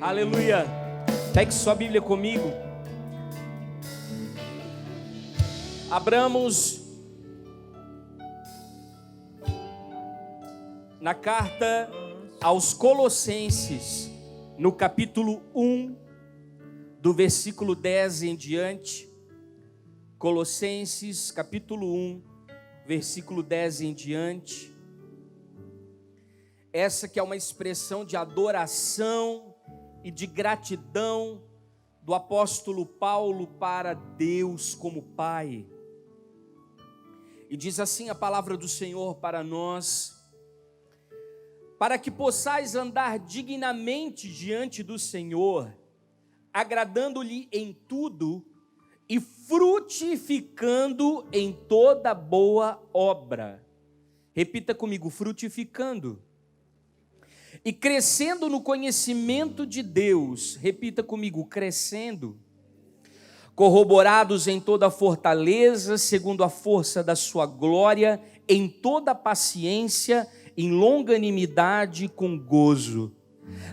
Aleluia. Pegue sua Bíblia comigo. Abramos na carta aos Colossenses, no capítulo 1, do versículo 10 em diante. Colossenses, capítulo 1, versículo 10 em diante. Essa que é uma expressão de adoração e de gratidão do apóstolo Paulo para Deus como Pai. E diz assim a palavra do Senhor para nós: para que possais andar dignamente diante do Senhor, agradando-lhe em tudo e frutificando em toda boa obra. Repita comigo: frutificando. E crescendo no conhecimento de Deus. Repita comigo: crescendo. Corroborados em toda fortaleza, segundo a força da sua glória, em toda paciência, em longanimidade, com gozo.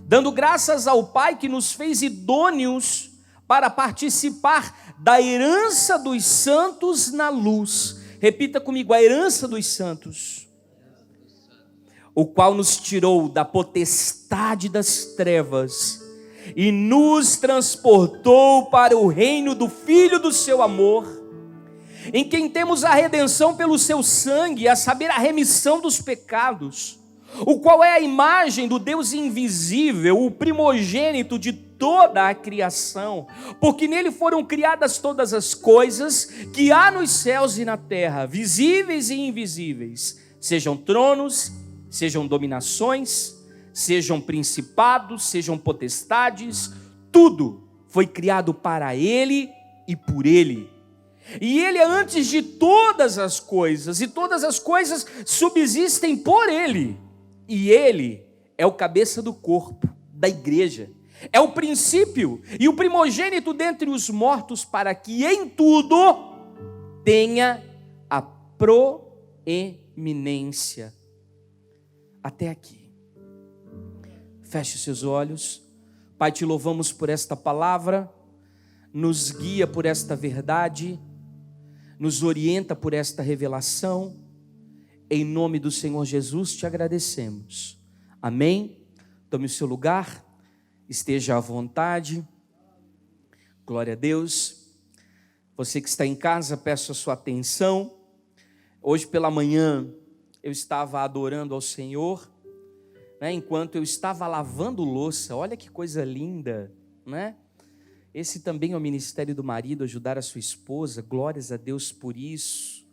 Dando graças ao Pai que nos fez idôneos para participar da herança dos santos na luz. Repita comigo: a herança dos santos. O qual nos tirou da potestade das trevas e nos transportou para o reino do Filho do seu amor, em quem temos a redenção pelo seu sangue, a saber, a remissão dos pecados, o qual é a imagem do Deus invisível, o primogênito de toda a criação, porque nele foram criadas todas as coisas que há nos céus e na terra, visíveis e invisíveis, sejam tronos, sejam dominações, sejam principados, sejam potestades, tudo foi criado para Ele e por Ele. E Ele é antes de todas as coisas, e todas as coisas subsistem por Ele. E Ele é o cabeça do corpo, da igreja. É o princípio e o primogênito dentre os mortos, para que em tudo tenha a proeminência. Até aqui. Feche seus olhos. Pai, te louvamos por esta palavra, nos guia por esta verdade, nos orienta por esta revelação. Em nome do Senhor Jesus te agradecemos. Amém? Tome o seu lugar, esteja à vontade. Glória a Deus. Você que está em casa, peço a sua atenção. Hoje pela manhã eu estava adorando ao Senhor, né, enquanto eu estava lavando louça. Olha que coisa linda, né? Esse também é o ministério do marido, ajudar a sua esposa. Glórias a Deus por isso,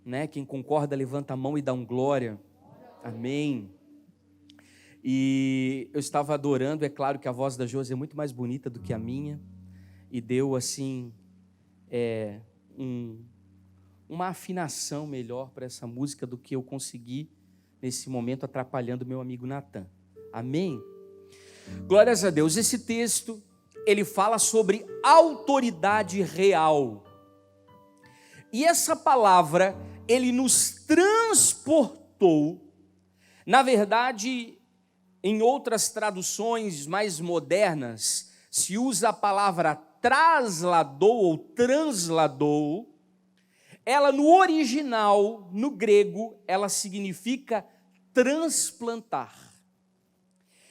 né? Quem concorda, levanta a mão e dá um glória. Amém. E eu estava adorando. É claro que a voz da Josi é muito mais bonita do que a minha, e deu assim uma afinação melhor para essa música do que eu consegui nesse momento, atrapalhando meu amigo Natan. Amém? Glórias a Deus. Esse texto, ele fala sobre autoridade real. E essa palavra, ele nos transportou. Na verdade, em outras traduções mais modernas, se usa a palavra trasladou ou transladou. Ela no original, no grego, ela significa transplantar.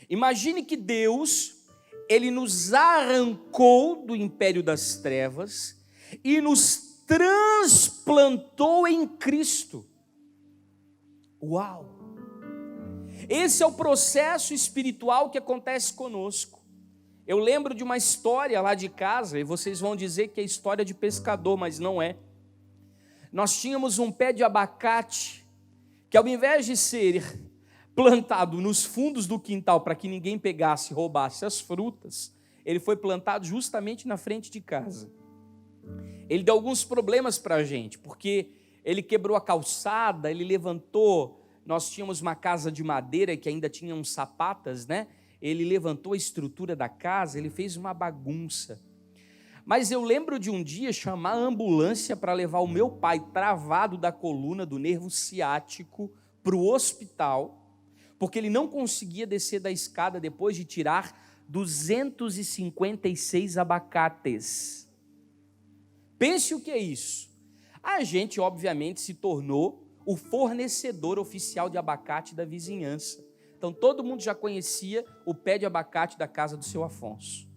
Imagine que Deus, Ele nos arrancou do império das trevas e nos transplantou em Cristo. Uau! Esse é o processo espiritual que acontece conosco. Eu lembro de uma história lá de casa, e vocês vão dizer que é história de pescador, mas não é. Nós tínhamos um pé de abacate que, ao invés de ser plantado nos fundos do quintal para que ninguém pegasse e roubasse as frutas, ele foi plantado justamente na frente de casa. Ele deu alguns problemas para a gente, porque ele quebrou a calçada, ele levantou. Nós tínhamos uma casa de madeira que ainda tinha uns sapatas, né? Ele levantou a estrutura da casa, ele fez uma bagunça. Mas eu lembro de um dia chamar a ambulância para levar o meu pai travado da coluna, do nervo ciático, para o hospital, porque ele não conseguia descer da escada depois de tirar 256 abacates. Pense o que é isso. A gente, obviamente, se tornou o fornecedor oficial de abacate da vizinhança. Então, todo mundo já conhecia o pé de abacate da casa do seu Afonso.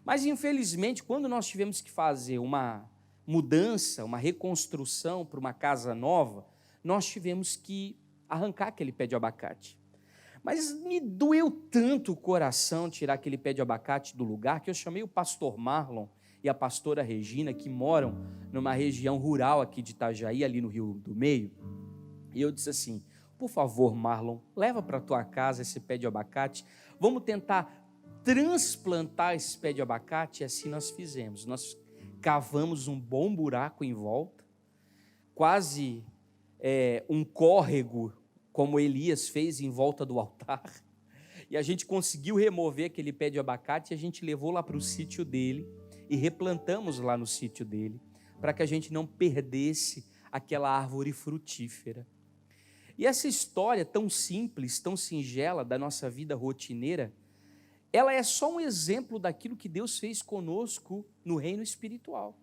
Mas, infelizmente, quando nós tivemos que fazer uma mudança, uma reconstrução para uma casa nova, nós tivemos que arrancar aquele pé de abacate. Mas me doeu tanto o coração tirar aquele pé de abacate do lugar, que eu chamei o pastor Marlon e a pastora Regina, que moram numa região rural aqui de Itajaí, ali no Rio do Meio, e eu disse assim: por favor, Marlon, leva para a tua casa esse pé de abacate, vamos tentar transplantar esse pé de abacate. E assim nós fizemos. Nós cavamos um bom buraco em volta, quase um córrego, como Elias fez em volta do altar, e a gente conseguiu remover aquele pé de abacate e a gente levou lá para o sítio dele e replantamos lá no sítio dele, para que a gente não perdesse aquela árvore frutífera. E essa história tão simples, tão singela da nossa vida rotineira, ela é só um exemplo daquilo que Deus fez conosco no reino espiritual.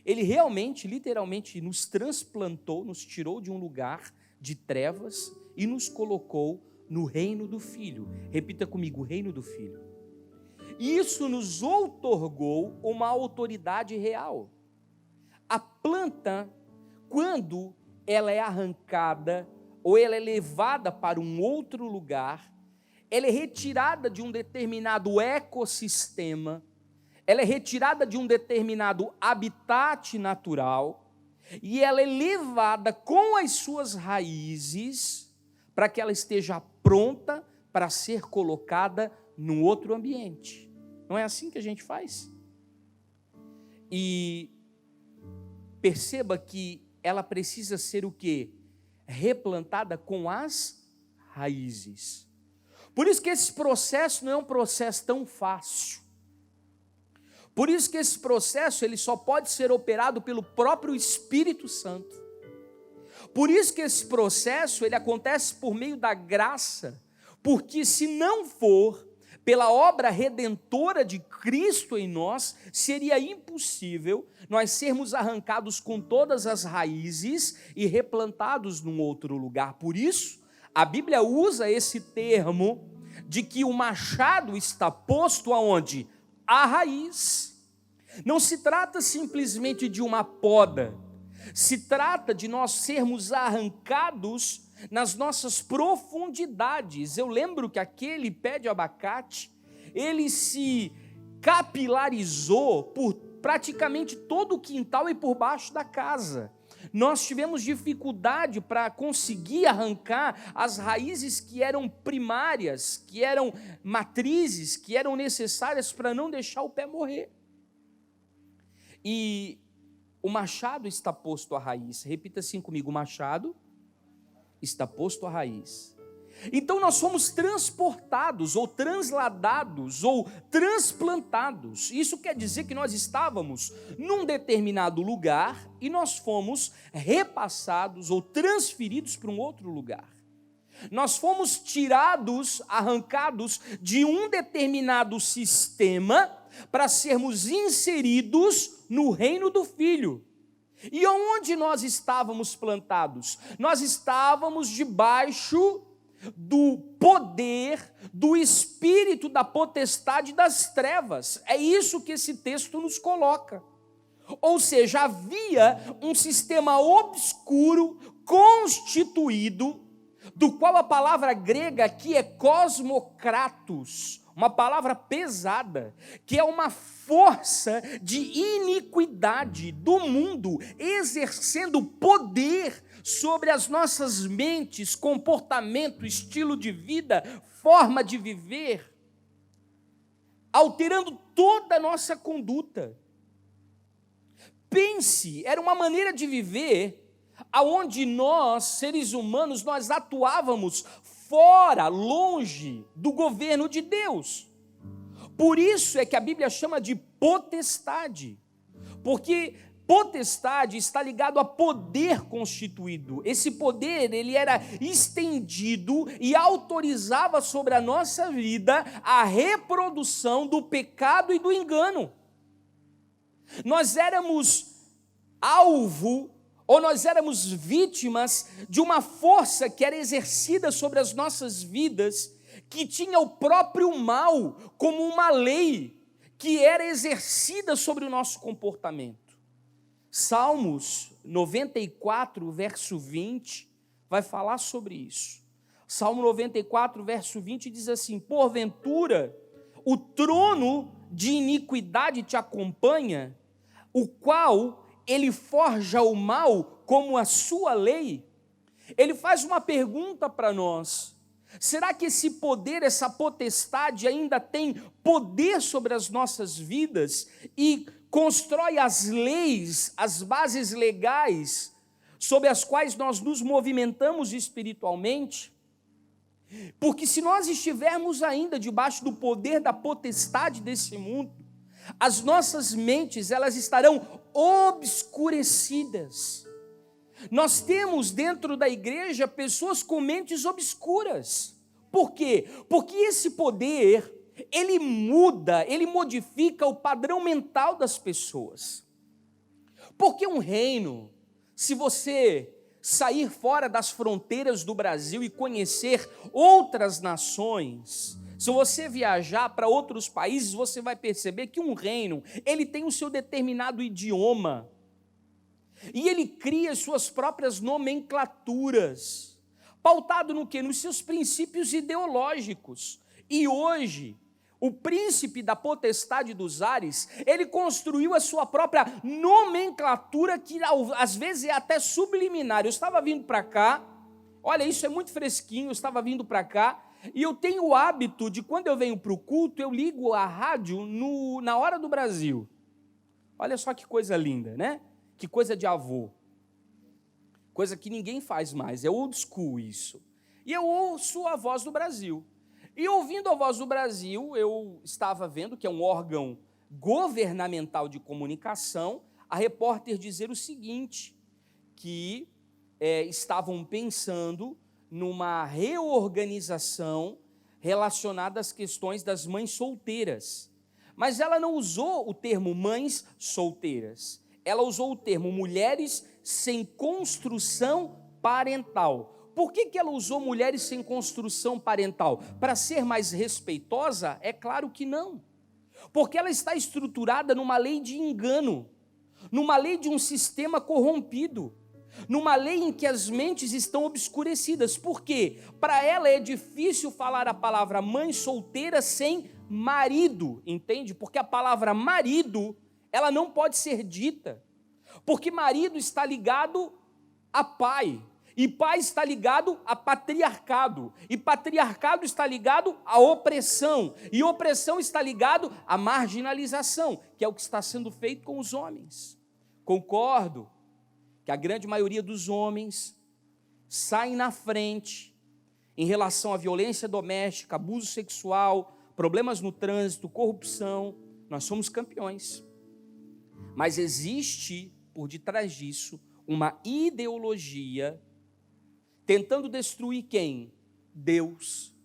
Ele realmente, literalmente, nos transplantou, nos tirou de um lugar de trevas e nos colocou no reino do Filho. Repita comigo: o reino do Filho. E isso nos outorgou uma autoridade real. A planta, quando ela é arrancada ou ela é levada para um outro lugar, ela é retirada de um determinado ecossistema, ela é retirada de um determinado habitat natural e ela é levada com as suas raízes para que ela esteja pronta para ser colocada num outro ambiente. Não é assim que a gente faz? E perceba que ela precisa ser o quê? Replantada com as raízes. Por isso que esse processo não é um processo tão fácil. Por isso que esse processo ele só pode ser operado pelo próprio Espírito Santo. Por isso que esse processo ele acontece por meio da graça, porque se não for pela obra redentora de Cristo em nós, seria impossível nós sermos arrancados com todas as raízes e replantados num outro lugar. Por isso, a Bíblia usa esse termo de que o machado está posto aonde? À raiz. Não se trata simplesmente de uma poda, se trata de nós sermos arrancados nas nossas profundidades. Eu lembro que aquele pé de abacate, ele se capilarizou por praticamente todo o quintal e por baixo da casa. Nós tivemos dificuldade para conseguir arrancar as raízes que eram primárias, que eram matrizes, que eram necessárias para não deixar o pé morrer. E o machado está posto à raiz. Repita assim comigo: o machado está posto à raiz. Então nós fomos transportados, ou transladados, ou transplantados. Isso quer dizer que nós estávamos num determinado lugar e nós fomos repassados ou transferidos para um outro lugar. Nós fomos tirados, arrancados de um determinado sistema para sermos inseridos no reino do Filho. E onde nós estávamos plantados? Nós estávamos debaixo do poder, do espírito da potestade das trevas. É isso que esse texto nos coloca. Ou seja, havia um sistema obscuro, constituído, do qual a palavra grega aqui é cosmokratos, uma palavra pesada, que é uma força de iniquidade do mundo, exercendo poder sobre as nossas mentes, comportamento, estilo de vida, forma de viver, alterando toda a nossa conduta. Pense, era uma maneira de viver aonde nós, seres humanos, nós atuávamos fora, longe do governo de Deus. Por isso é que a Bíblia chama de potestade, porque Potestade está ligado a poder constituído. Esse poder, ele era estendido e autorizava sobre a nossa vida a reprodução do pecado e do engano. Nós éramos alvo, ou nós éramos vítimas de uma força que era exercida sobre as nossas vidas, que tinha o próprio mal como uma lei que era exercida sobre o nosso comportamento. Salmos 94, verso 20, vai falar sobre isso. Salmo 94, verso 20 diz assim: porventura, o trono de iniquidade te acompanha, o qual ele forja o mal como a sua lei. Ele faz uma pergunta para nós: será que esse poder, essa potestade ainda tem poder sobre as nossas vidas e constrói as leis, as bases legais sobre as quais nós nos movimentamos espiritualmente? Porque se nós estivermos ainda debaixo do poder da potestade desse mundo, as nossas mentes, elas estarão obscurecidas. Nós temos dentro da igreja pessoas com mentes obscuras. Por quê? Porque esse poder, ele muda, ele modifica o padrão mental das pessoas. Porque um reino, se você sair fora das fronteiras do Brasil e conhecer outras nações, se você viajar para outros países, você vai perceber que um reino, ele tem o seu determinado idioma, e ele cria suas próprias nomenclaturas, pautado no quê? Nos seus princípios ideológicos. E hoje, o príncipe da potestade dos ares, ele construiu a sua própria nomenclatura, que às vezes é até subliminar. Eu estava vindo para cá, olha, isso é muito fresquinho, eu estava vindo para cá, e eu tenho o hábito de, quando eu venho para o culto, eu ligo a rádio na hora do Brasil. Olha só que coisa linda, né? Que coisa de avô. Coisa que ninguém faz mais, é old school isso. E eu ouço a Voz do Brasil. E ouvindo a Voz do Brasil, eu estava vendo que é um órgão governamental de comunicação, a repórter dizer o seguinte, que estavam pensando numa reorganização relacionada às questões das mães solteiras. Mas ela não usou o termo mães solteiras, ela usou o termo mulheres sem construção parental. Por que ela usou mulheres sem construção parental? Para ser mais respeitosa? É claro que não. Porque ela está estruturada numa lei de engano, numa lei de um sistema corrompido, numa lei em que as mentes estão obscurecidas. Por quê? Para ela é difícil falar a palavra mãe solteira sem marido, entende? Porque a palavra marido, ela não pode ser dita, porque marido está ligado a pai, e pai está ligado a patriarcado, e patriarcado está ligado à opressão, e opressão está ligado à marginalização, que é o que está sendo feito com os homens. Concordo que a grande maioria dos homens saem na frente em relação à violência doméstica, abuso sexual, problemas no trânsito, corrupção. Nós somos campeões. Mas existe, por detrás disso, uma ideologia tentando destruir quem? Deus.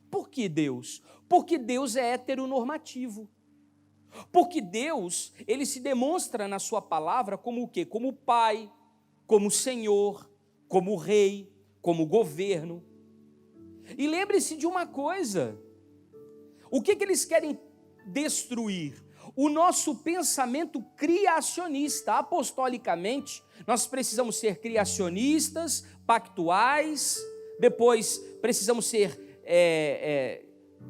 Por que Deus? Porque Deus é heteronormativo. Porque Deus, ele se demonstra na sua palavra como o quê? Como Pai, como Senhor, como Rei, como governo. E lembre-se de uma coisa, o que eles querem destruir? O nosso pensamento criacionista. Apostolicamente, nós precisamos ser criacionistas, pactuais, depois precisamos ser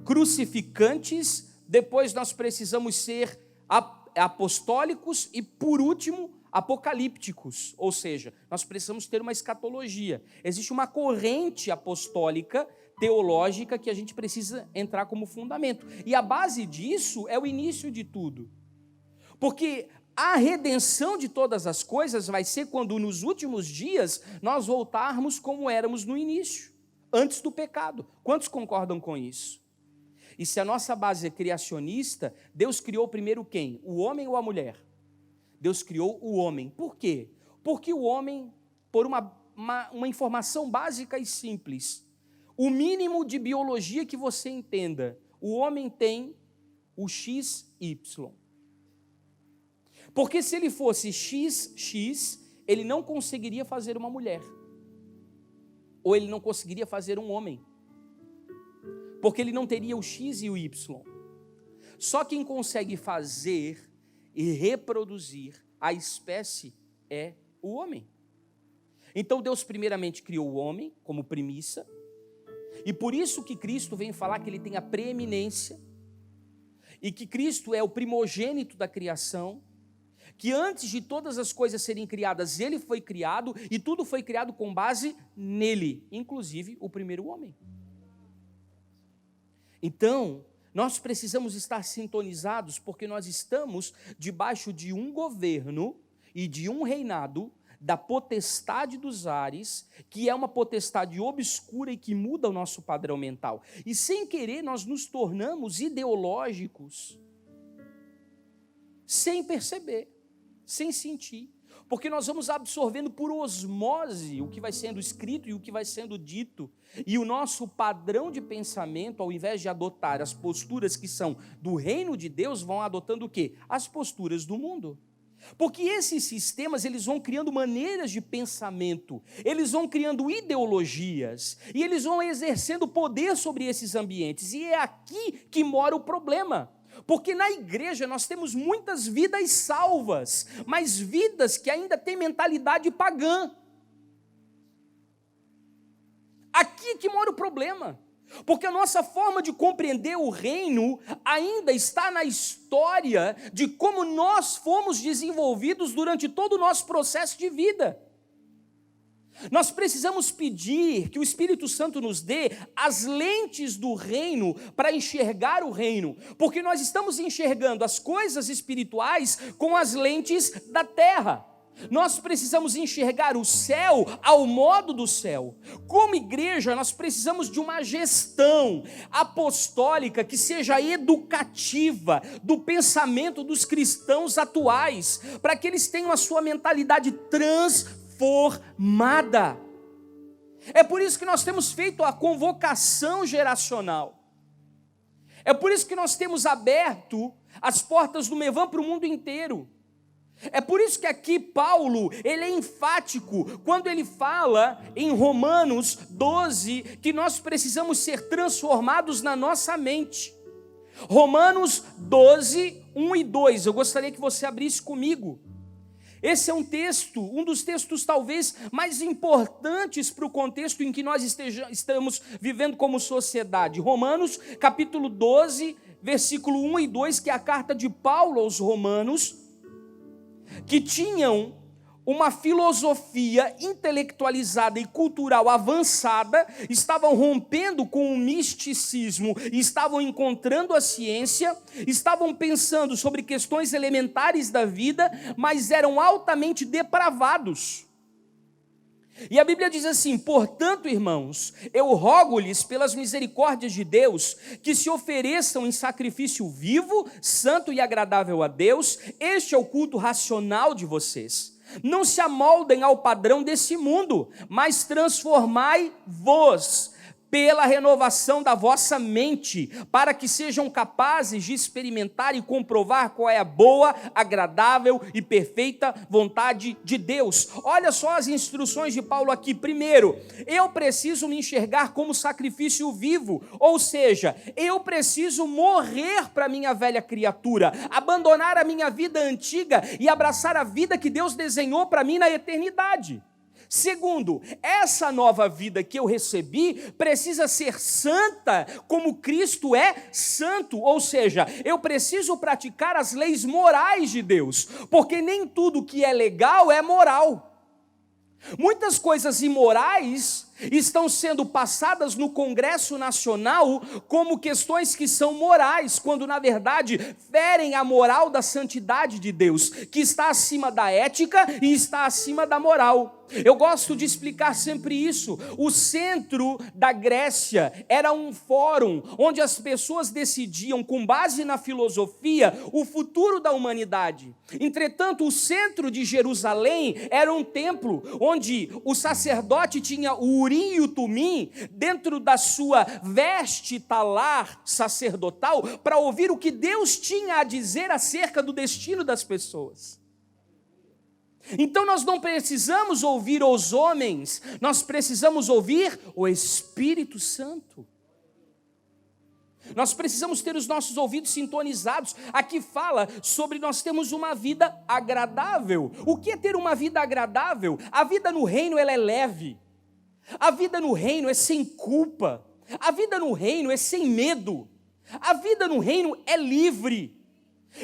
crucificantes, depois nós precisamos ser apostólicos e, por último, apocalípticos, ou seja, nós precisamos ter uma escatologia. Existe uma corrente apostólica, teológica, que a gente precisa entrar como fundamento. E a base disso é o início de tudo. Porque a redenção de todas as coisas vai ser quando, nos últimos dias, nós voltarmos como éramos no início, antes do pecado. Quantos concordam com isso? E se a nossa base é criacionista, Deus criou primeiro quem? O homem ou a mulher? Deus criou o homem. Por quê? Porque o homem, por uma informação básica e simples, o mínimo de biologia que você entenda, o homem tem o XY. Porque se ele fosse XX, ele não conseguiria fazer uma mulher. Ou ele não conseguiria fazer um homem. Porque ele não teria o X e o Y. Só quem consegue fazer e reproduzir a espécie é o homem. Então Deus primeiramente criou o homem como primícia. E por isso que Cristo vem falar que ele tem a preeminência. E que Cristo é o primogênito da criação. Que antes de todas as coisas serem criadas, ele foi criado, e tudo foi criado com base nele, inclusive o primeiro homem. Então, nós precisamos estar sintonizados, porque nós estamos debaixo de um governo e de um reinado da potestade dos ares, que é uma potestade obscura e que muda o nosso padrão mental. E sem querer, nós nos tornamos ideológicos, sem perceber, sem sentir, porque nós vamos absorvendo por osmose o que vai sendo escrito e o que vai sendo dito, e o nosso padrão de pensamento, ao invés de adotar as posturas que são do reino de Deus, vão adotando o quê? As posturas do mundo. Porque esses sistemas, eles vão criando maneiras de pensamento, eles vão criando ideologias, e eles vão exercendo poder sobre esses ambientes, e é aqui que mora o problema. Porque na igreja nós temos muitas vidas salvas, mas vidas que ainda têm mentalidade pagã. Aqui que mora o problema. Porque a nossa forma de compreender o reino ainda está na história de como nós fomos desenvolvidos durante todo o nosso processo de vida. Nós precisamos pedir que o Espírito Santo nos dê as lentes do reino para enxergar o reino, porque nós estamos enxergando as coisas espirituais com as lentes da terra. Nós precisamos enxergar o céu ao modo do céu. Como igreja, nós precisamos de uma gestão apostólica que seja educativa do pensamento dos cristãos atuais, para que eles tenham a sua mentalidade transformada. É por isso que nós temos feito a convocação geracional. É por isso que nós temos aberto as portas do Mevan para o mundo inteiro. É por isso que aqui Paulo, ele é enfático quando ele fala em Romanos 12 que nós precisamos ser transformados na nossa mente. Romanos 12, 1 e 2, eu gostaria que você abrisse comigo. Esse é um texto, um dos textos talvez mais importantes para o contexto em que nós estamos vivendo como sociedade. Romanos capítulo 12, versículo 1 e 2, que é a carta de Paulo aos Romanos, que tinham uma filosofia intelectualizada e cultural avançada, estavam rompendo com o misticismo, estavam encontrando a ciência, estavam pensando sobre questões elementares da vida, mas eram altamente depravados. E a Bíblia diz assim: portanto, irmãos, eu rogo-lhes pelas misericórdias de Deus, que se ofereçam em sacrifício vivo, santo e agradável a Deus, este é o culto racional de vocês. Não se amoldem ao padrão desse mundo, mas transformai-vos pela renovação da vossa mente, para que sejam capazes de experimentar e comprovar qual é a boa, agradável e perfeita vontade de Deus. Olha só as instruções de Paulo aqui. Primeiro, eu preciso me enxergar como sacrifício vivo, ou seja, eu preciso morrer para a minha velha criatura, abandonar a minha vida antiga e abraçar a vida que Deus desenhou para mim na eternidade. Segundo, essa nova vida que eu recebi precisa ser santa como Cristo é santo, ou seja, eu preciso praticar as leis morais de Deus, porque nem tudo que é legal é moral. Muitas coisas imorais estão sendo passadas no Congresso Nacional como questões que são morais, quando na verdade ferem a moral da santidade de Deus, que está acima da ética e está acima da moral. Eu gosto de explicar sempre isso. O centro da Grécia era um fórum onde as pessoas decidiam, com base na filosofia, o futuro da humanidade. Entretanto, o centro de Jerusalém era um templo onde o sacerdote tinha o Urim e o Tumim dentro da sua veste talar sacerdotal para ouvir o que Deus tinha a dizer acerca do destino das pessoas. Então nós não precisamos ouvir os homens, nós precisamos ouvir o Espírito Santo. Nós precisamos ter os nossos ouvidos sintonizados. Aqui fala sobre nós termos uma vida agradável. O que é ter uma vida agradável? A vida no reino ela é leve. A vida no reino é sem culpa. A vida no reino é sem medo. A vida no reino é livre.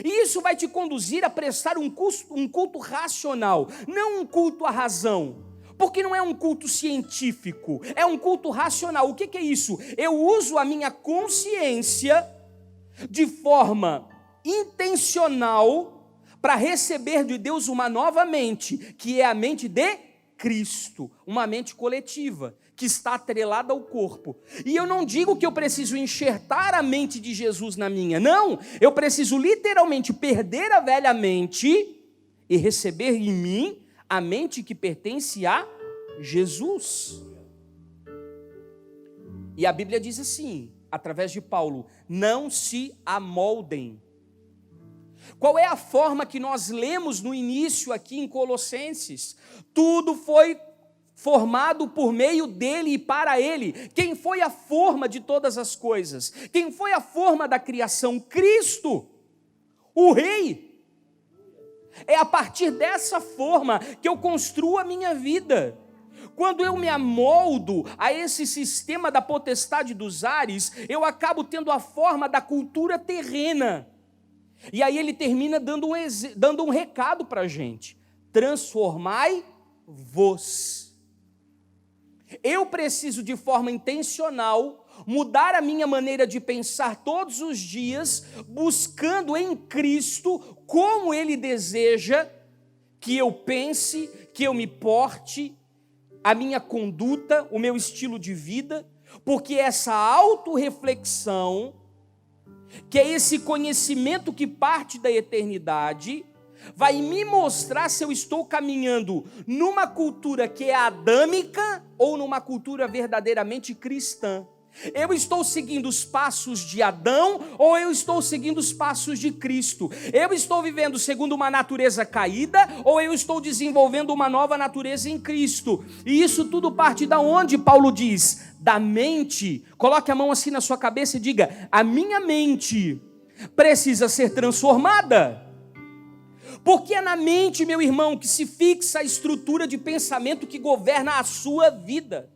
E isso vai te conduzir a prestar um culto racional, não um culto à razão, porque não é um culto científico, é um culto racional. O que é isso? Eu uso a minha consciência de forma intencional para receber de Deus uma nova mente, que é a mente de Cristo, uma mente coletiva, que está atrelada ao corpo. E eu não digo que eu preciso enxertar a mente de Jesus na minha, não, eu preciso literalmente perder a velha mente e receber em mim a mente que pertence a Jesus. E a Bíblia diz assim, através de Paulo, não se amoldem. Qual é a forma que nós lemos no início aqui em Colossenses? Tudo foi formado por meio dele e para ele. Quem foi a forma de todas as coisas? Quem foi a forma da criação? Cristo, o Rei. É a partir dessa forma que eu construo a minha vida. Quando eu me amoldo a esse sistema da potestade dos ares, eu acabo tendo a forma da cultura terrena. E aí ele termina dando um recado para a gente: transformai-vos. Eu preciso de forma intencional mudar a minha maneira de pensar todos os dias, buscando em Cristo como Ele deseja que eu pense, que eu me porte, a minha conduta, o meu estilo de vida, porque essa autorreflexão, que é esse conhecimento que parte da eternidade, vai me mostrar se eu estou caminhando numa cultura que é adâmica ou numa cultura verdadeiramente cristã. Eu estou seguindo os passos de Adão ou eu estou seguindo os passos de Cristo? Eu estou vivendo segundo uma natureza caída ou eu estou desenvolvendo uma nova natureza em Cristo? E isso tudo parte da onde Paulo diz? Da mente. Coloque a mão assim na sua cabeça e diga: a minha mente precisa ser transformada. Porque é na mente, meu irmão, que se fixa a estrutura de pensamento que governa a sua vida.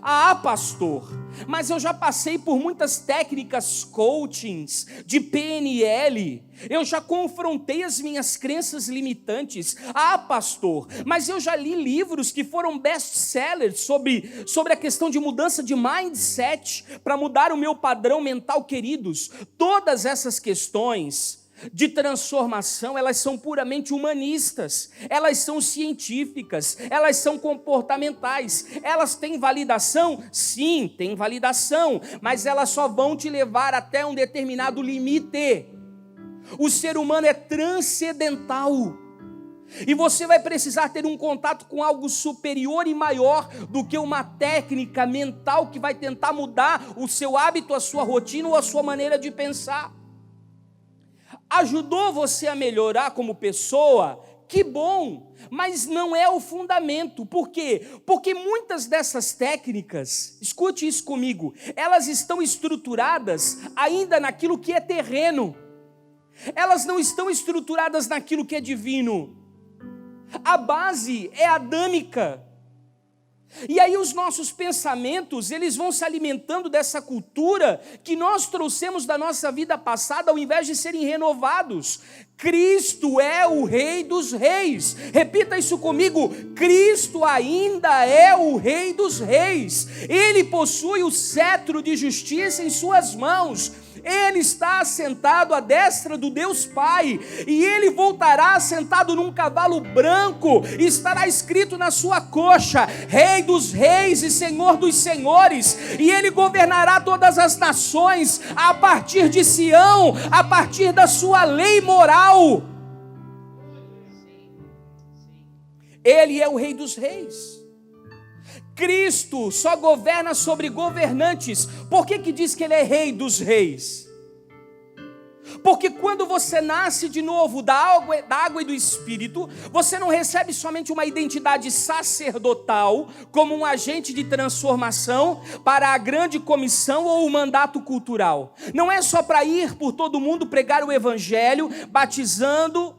Ah, pastor, mas eu já passei por muitas técnicas coachings, de PNL, eu já confrontei as minhas crenças limitantes. Ah, pastor, mas eu já li livros que foram best-sellers sobre a questão de mudança de mindset, para mudar o meu padrão mental, queridos. Todas essas questões de transformação, elas são puramente humanistas, elas são científicas, elas são comportamentais. Elas têm validação? Sim, têm validação, mas elas só vão te levar até um determinado limite. O ser humano é transcendental, e você vai precisar ter um contato com algo superior e maior do que uma técnica mental que vai tentar mudar o seu hábito, a sua rotina ou a sua maneira de pensar. Ajudou você a melhorar como pessoa? Que bom, mas não é o fundamento. Por quê? Porque muitas dessas técnicas, escute isso comigo, elas estão estruturadas ainda naquilo que é terreno. Elas não estão estruturadas naquilo que é divino. A base é adâmica. E aí os nossos pensamentos, eles vão se alimentando dessa cultura que nós trouxemos da nossa vida passada, ao invés de serem renovados. Cristo é o Rei dos Reis. Repita isso comigo: Cristo ainda é o Rei dos Reis. Ele possui o cetro de justiça em suas mãos. Ele está assentado à destra do Deus Pai, e ele voltará sentado num cavalo branco, e estará escrito na sua coxa: Rei dos Reis e Senhor dos Senhores, e ele governará todas as nações a partir de Sião, a partir da sua lei moral. Ele é o Rei dos Reis. Cristo só governa sobre governantes. Por que diz que ele é Rei dos Reis? Porque quando você nasce de novo da água e do Espírito, você não recebe somente uma identidade sacerdotal, como um agente de transformação para a grande comissão ou o mandato cultural. Não é só para ir por todo mundo pregar o evangelho, batizando.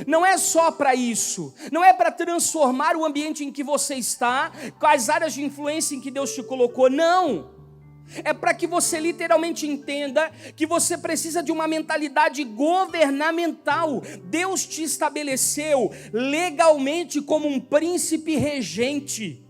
Não é só para isso, não é para transformar o ambiente em que você está, quais áreas de influência em que Deus te colocou, não. É para que você literalmente entenda que você precisa de uma mentalidade governamental. Deus te estabeleceu legalmente como um príncipe regente.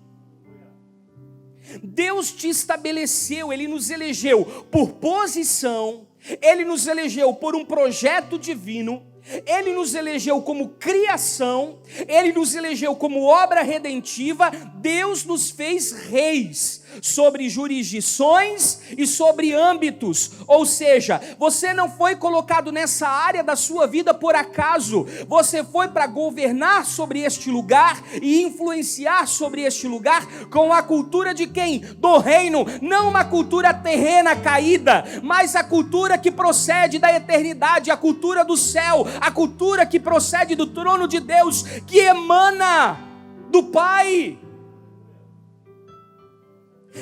Deus te estabeleceu, Ele nos elegeu por posição, Ele nos elegeu por um projeto divino, Ele nos elegeu como criação, Ele nos elegeu como obra redentiva. Deus nos fez reis sobre jurisdições e sobre âmbitos. Ou seja, você não foi colocado nessa área da sua vida por acaso. Você foi para governar sobre este lugar e influenciar sobre este lugar com a cultura de quem? Do reino. Não uma cultura terrena caída, mas a cultura que procede da eternidade, a cultura do céu, a cultura que procede do trono de Deus, que emana do Pai.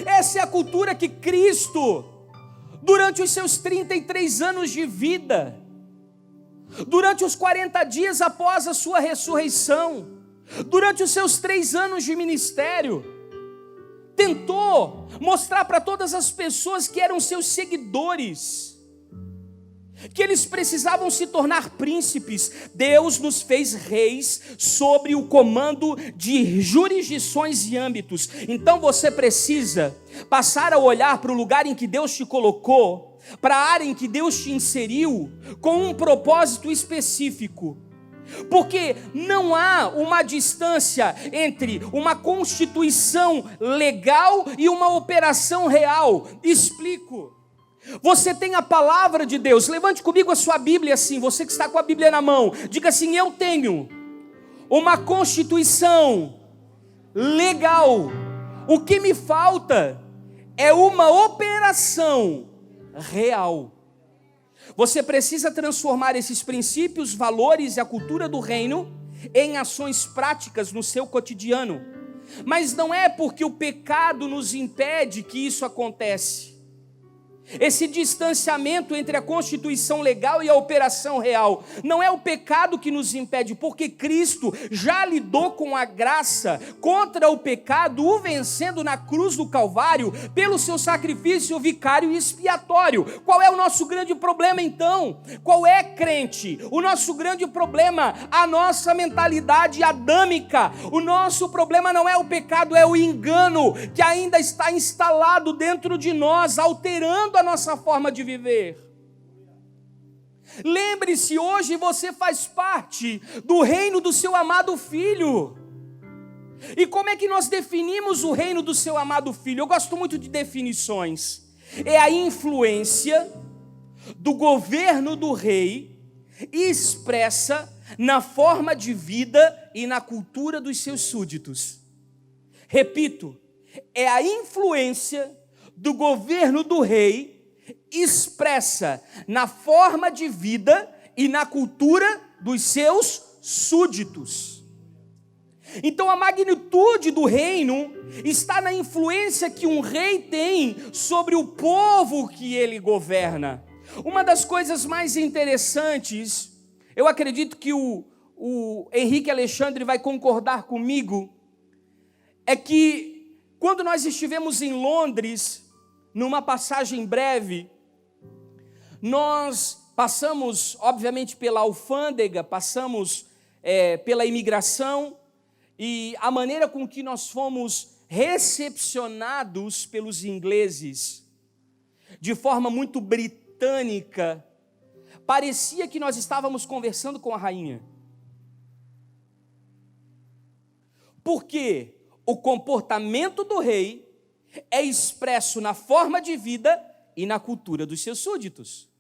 Essa é a cultura que Cristo, durante os seus 33 anos de vida, durante os 40 dias após a sua ressurreição, durante os seus 3 anos de ministério, tentou mostrar para todas as pessoas que eram seus seguidores, que eles precisavam se tornar príncipes. Deus nos fez reis sobre o comando de jurisdições e âmbitos. Então você precisa passar a olhar para o lugar em que Deus te colocou, para a área em que Deus te inseriu, com um propósito específico. Porque não há uma distância entre uma constituição legal e uma operação real. Explico. Você tem a palavra de Deus. Levante comigo a sua Bíblia assim, você que está com a Bíblia na mão. Diga assim: eu tenho uma constituição legal. O que me falta é uma operação real. Você precisa transformar esses princípios, valores e a cultura do reino em ações práticas no seu cotidiano. Mas não é porque o pecado nos impede que isso acontece. Esse distanciamento entre a constituição legal e a operação real não é o pecado que nos impede, porque Cristo já lidou com a graça contra o pecado, o vencendo na cruz do Calvário pelo seu sacrifício vicário e expiatório. Qual é o nosso grande problema então? Qual é, crente? O nosso grande problema, a nossa mentalidade adâmica. O nosso problema não é o pecado, é o engano que ainda está instalado dentro de nós, alterando a nossa forma de viver. Lembre-se, hoje você faz parte do reino do seu amado Filho. E como é que nós definimos o reino do seu amado Filho? Eu gosto muito de definições. É a influência do governo do rei expressa na forma de vida e na cultura dos seus súditos. Repito, é a influência do governo do rei expressa na forma de vida e na cultura dos seus súditos. Então a magnitude do reino está na influência que um rei tem sobre o povo que ele governa. Uma das coisas mais interessantes, eu acredito que o Henrique Alexandre vai concordar comigo, é que quando nós estivemos em Londres, numa passagem breve, nós passamos, obviamente, pela alfândega, passamos pela imigração, e a maneira com que nós fomos recepcionados pelos ingleses, de forma muito britânica, parecia que nós estávamos conversando com a rainha. Porque o comportamento do rei é expresso na forma de vida e na cultura dos seus súditos.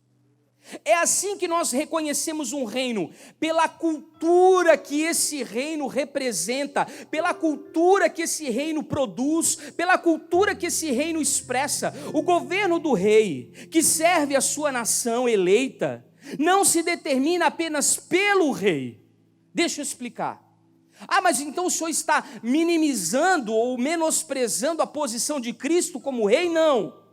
É assim que nós reconhecemos um reino, pela cultura que esse reino representa, pela cultura que esse reino produz, pela cultura que esse reino expressa. O governo do rei, que serve a sua nação eleita, não se determina apenas pelo rei. Deixa eu explicar. Mas então o senhor está minimizando ou menosprezando a posição de Cristo como rei? Não.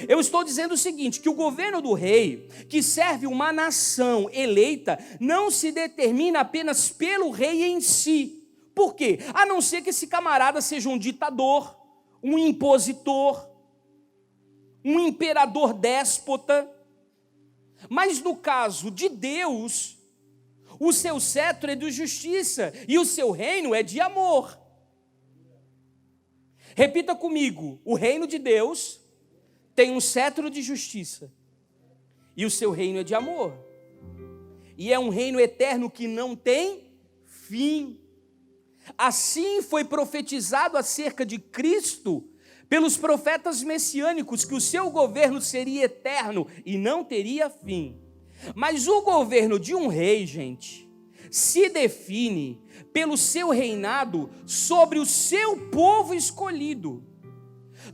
Eu estou dizendo o seguinte, que o governo do rei, que serve uma nação eleita, não se determina apenas pelo rei em si. Por quê? A não ser que esse camarada seja um ditador, um impositor, um imperador déspota. Mas no caso de Deus, o seu cetro é de justiça e o seu reino é de amor. Repita comigo, o reino de Deus tem um cetro de justiça e o seu reino é de amor. E é um reino eterno que não tem fim. Assim foi profetizado acerca de Cristo pelos profetas messiânicos, que o seu governo seria eterno e não teria fim. Mas o governo de um rei, gente, se define pelo seu reinado sobre o seu povo escolhido.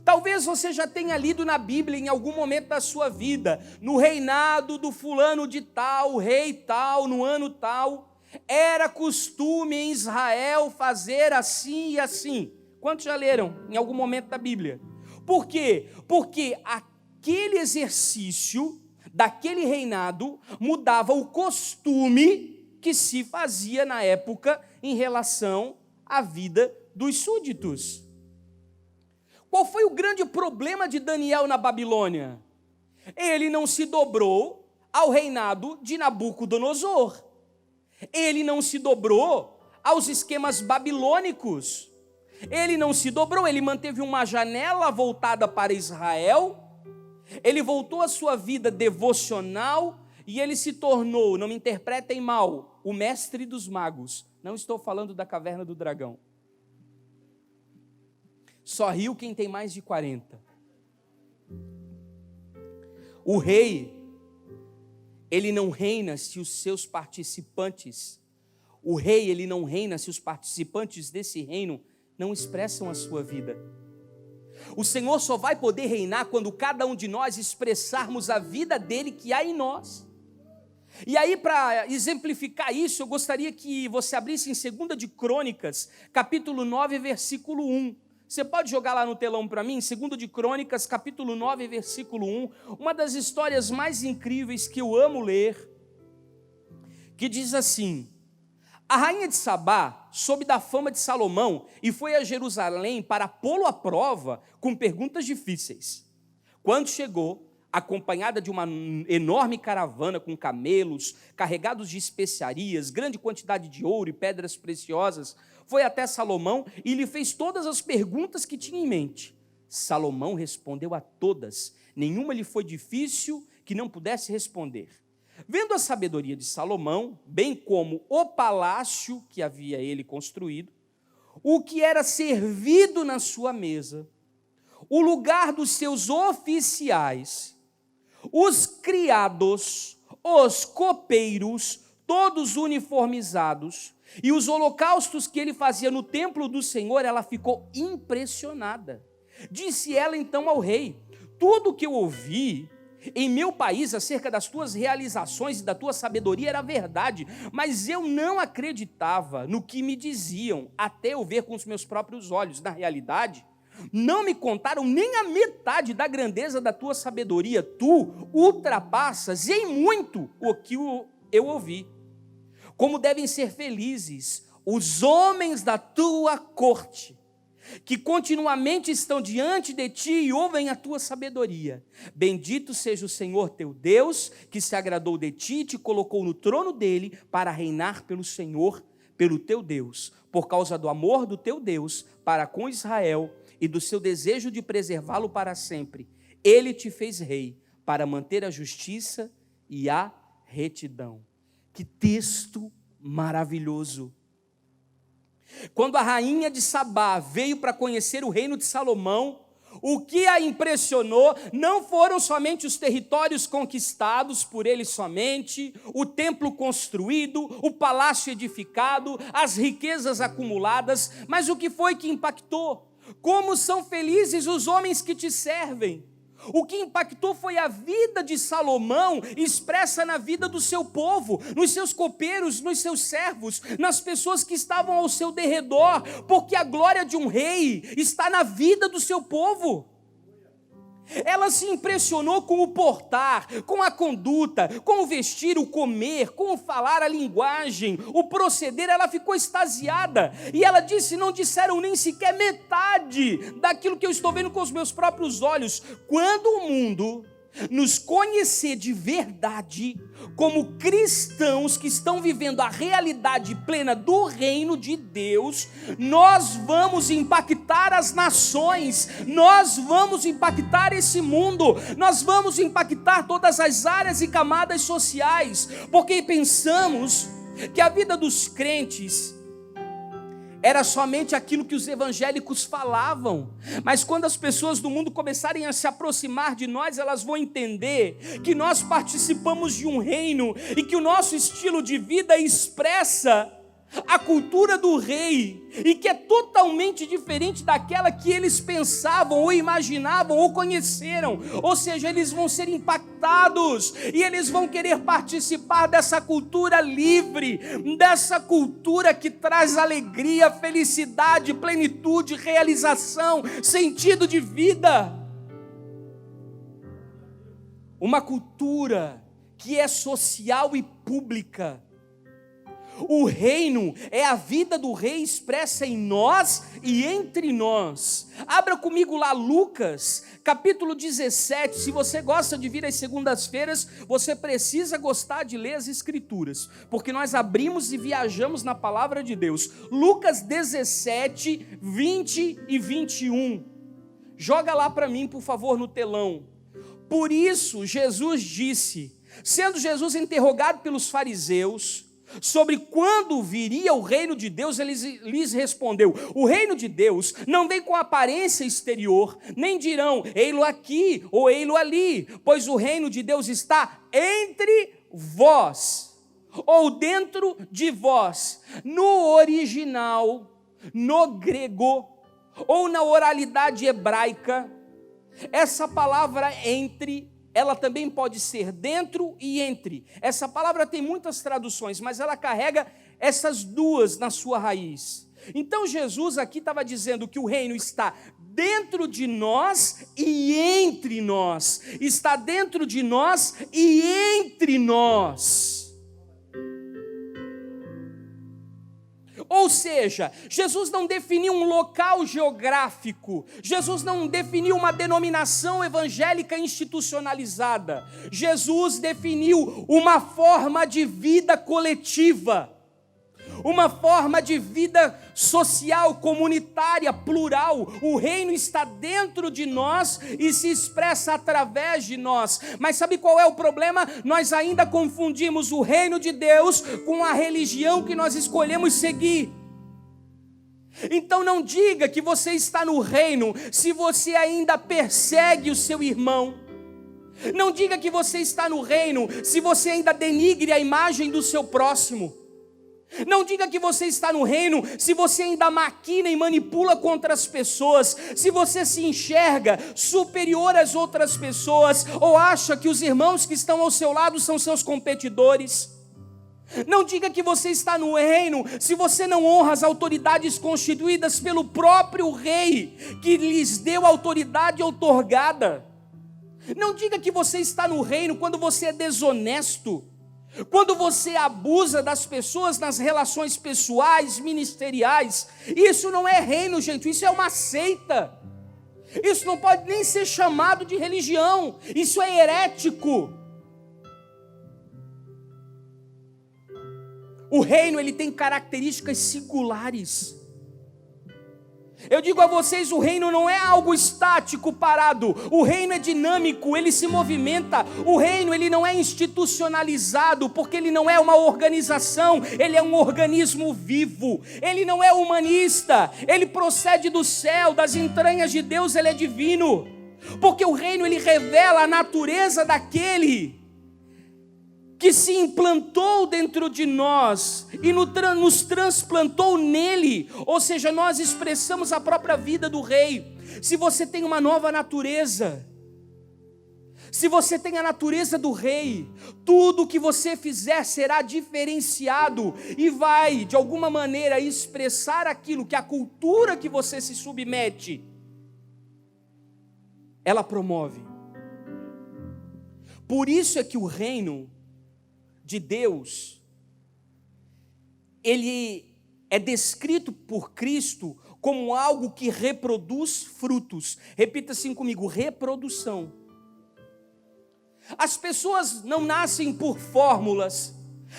Talvez você já tenha lido na Bíblia em algum momento da sua vida, no reinado do fulano de tal, rei tal, no ano tal, era costume em Israel fazer assim e assim. Quantos já leram em algum momento da Bíblia? Por quê? Porque aquele exercício daquele reinado mudava o costume que se fazia na época em relação à vida dos súditos. Qual foi o grande problema de Daniel na Babilônia? Ele não se dobrou ao reinado de Nabucodonosor. Ele não se dobrou aos esquemas babilônicos. Ele não se dobrou, ele manteve uma janela voltada para Israel. Ele voltou à sua vida devocional e ele se tornou, não me interpretem mal, o mestre dos magos. Não estou falando da caverna do dragão. Só riu quem tem mais de 40. O rei, ele não reina se os seus participantes, ele não reina se os participantes desse reino não expressam a sua vida. O Senhor só vai poder reinar quando cada um de nós expressarmos a vida dele que há em nós. E aí, para exemplificar isso, eu gostaria que você abrisse em 2 de Crônicas, capítulo 9, versículo 1. Você pode jogar lá no telão para mim, 2 de Crônicas, capítulo 9, versículo 1, uma das histórias mais incríveis que eu amo ler, que diz assim: a rainha de Sabá soube da fama de Salomão e foi a Jerusalém para pô-lo à prova com perguntas difíceis. Quando chegou, acompanhada de uma enorme caravana com camelos, carregados de especiarias, grande quantidade de ouro e pedras preciosas, foi até Salomão e lhe fez todas as perguntas que tinha em mente. Salomão respondeu a todas, nenhuma lhe foi difícil que não pudesse responder. Vendo a sabedoria de Salomão, bem como o palácio que havia ele construído, o que era servido na sua mesa, o lugar dos seus oficiais, os criados, os copeiros, todos uniformizados, e os holocaustos que ele fazia no templo do Senhor, ela ficou impressionada. Disse ela então ao rei: tudo o que eu ouvi em meu país acerca das tuas realizações e da tua sabedoria era verdade, mas eu não acreditava no que me diziam, até eu ver com os meus próprios olhos. Na realidade, não me contaram nem a metade da grandeza da tua sabedoria. Tu ultrapassas em muito o que eu ouvi. Como devem ser felizes os homens da tua corte, que continuamente estão diante de ti e ouvem a tua sabedoria. Bendito seja o Senhor teu Deus, que se agradou de ti e te colocou no trono dele para reinar pelo Senhor, pelo teu Deus, por causa do amor do teu Deus para com Israel e do seu desejo de preservá-lo para sempre. Ele te fez rei para manter a justiça e a retidão. Que texto maravilhoso! Quando a rainha de Sabá veio para conhecer o reino de Salomão, o que a impressionou não foram somente os territórios conquistados por ele somente, o templo construído, o palácio edificado, as riquezas acumuladas, mas o que foi que impactou? Como são felizes os homens que te servem. O que impactou foi a vida de Salomão expressa na vida do seu povo, nos seus copeiros, nos seus servos, nas pessoas que estavam ao seu derredor, porque a glória de um rei está na vida do seu povo. Ela se impressionou com o portar, com a conduta, com o vestir, o comer, com o falar, a linguagem, o proceder. Ela ficou extasiada e ela disse: não disseram nem sequer metade daquilo que eu estou vendo com os meus próprios olhos. Quando o mundo nos conhecer de verdade, como cristãos que estão vivendo a realidade plena do reino de Deus, nós vamos impactar as nações, nós vamos impactar esse mundo, nós vamos impactar todas as áreas e camadas sociais, porque pensamos que a vida dos crentes era somente aquilo que os evangélicos falavam, mas quando as pessoas do mundo começarem a se aproximar de nós, elas vão entender que nós participamos de um reino e que o nosso estilo de vida expressa a cultura do rei, e que é totalmente diferente daquela que eles pensavam, ou imaginavam, ou conheceram. Ou seja, eles vão ser impactados, e eles vão querer participar dessa cultura livre, dessa cultura que traz alegria, felicidade, plenitude, realização, sentido de vida. Uma cultura que é social e pública. O reino é a vida do rei expressa em nós e entre nós. Abra comigo lá Lucas, capítulo 17. Se você gosta de vir às segundas-feiras, você precisa gostar de ler as escrituras, porque nós abrimos e viajamos na palavra de Deus. Lucas 17, 20 e 21. Joga lá para mim, por favor, no telão. Por isso Jesus disse, sendo Jesus interrogado pelos fariseus sobre quando viria o reino de Deus, ele lhes respondeu: o reino de Deus não vem com aparência exterior, nem dirão ei-lo aqui ou ei-lo ali, pois o reino de Deus está entre vós, ou dentro de vós. No original, no grego, ou na oralidade hebraica, essa palavra entre, ela também pode ser dentro e entre. Essa palavra tem muitas traduções, mas ela carrega essas duas na sua raiz. Então Jesus aqui estava dizendo que o reino está dentro de nós e entre nós. Está dentro de nós e entre nós. Ou seja, Jesus não definiu um local geográfico, Jesus não definiu uma denominação evangélica institucionalizada, Jesus definiu uma forma de vida coletiva, uma forma de vida social, comunitária, plural. O reino está dentro de nós e se expressa através de nós. Mas sabe qual é o problema? Nós ainda confundimos o reino de Deus com a religião que nós escolhemos seguir. Então não diga que você está no reino se você ainda persegue o seu irmão. Não diga que você está no reino se você ainda denigre a imagem do seu próximo. Não diga que você está no reino se você ainda maquina e manipula contra as pessoas, se você se enxerga superior às outras pessoas, ou acha que os irmãos que estão ao seu lado são seus competidores. Não diga que você está no reino se você não honra as autoridades constituídas pelo próprio rei, que lhes deu a autoridade outorgada. Não diga que você está no reino quando você é desonesto, Quando você abusa das pessoas nas relações pessoais, ministeriais, isso não é reino, gente, isso é uma seita. Isso não pode nem ser chamado de religião, isso é herético. O reino, ele tem características singulares. Eu digo a vocês, o reino não é algo estático, parado. O reino é dinâmico, ele se movimenta. O reino, ele não é institucionalizado, porque ele não é uma organização, ele é um organismo vivo. Ele não é humanista, ele procede do céu, das entranhas de Deus, ele é divino. Porque o reino, ele revela a natureza daquele que se implantou dentro de nós e nos transplantou nele, ou seja, nós expressamos a própria vida do rei. Se você tem uma nova natureza, se você tem a natureza do rei, tudo que você fizer será diferenciado e vai, de alguma maneira, expressar aquilo que a cultura que você se submete, ela promove. Por isso é que o reino de Deus, ele é descrito por Cristo como algo que reproduz frutos. Repita assim comigo: reprodução. As pessoas não nascem por fórmulas,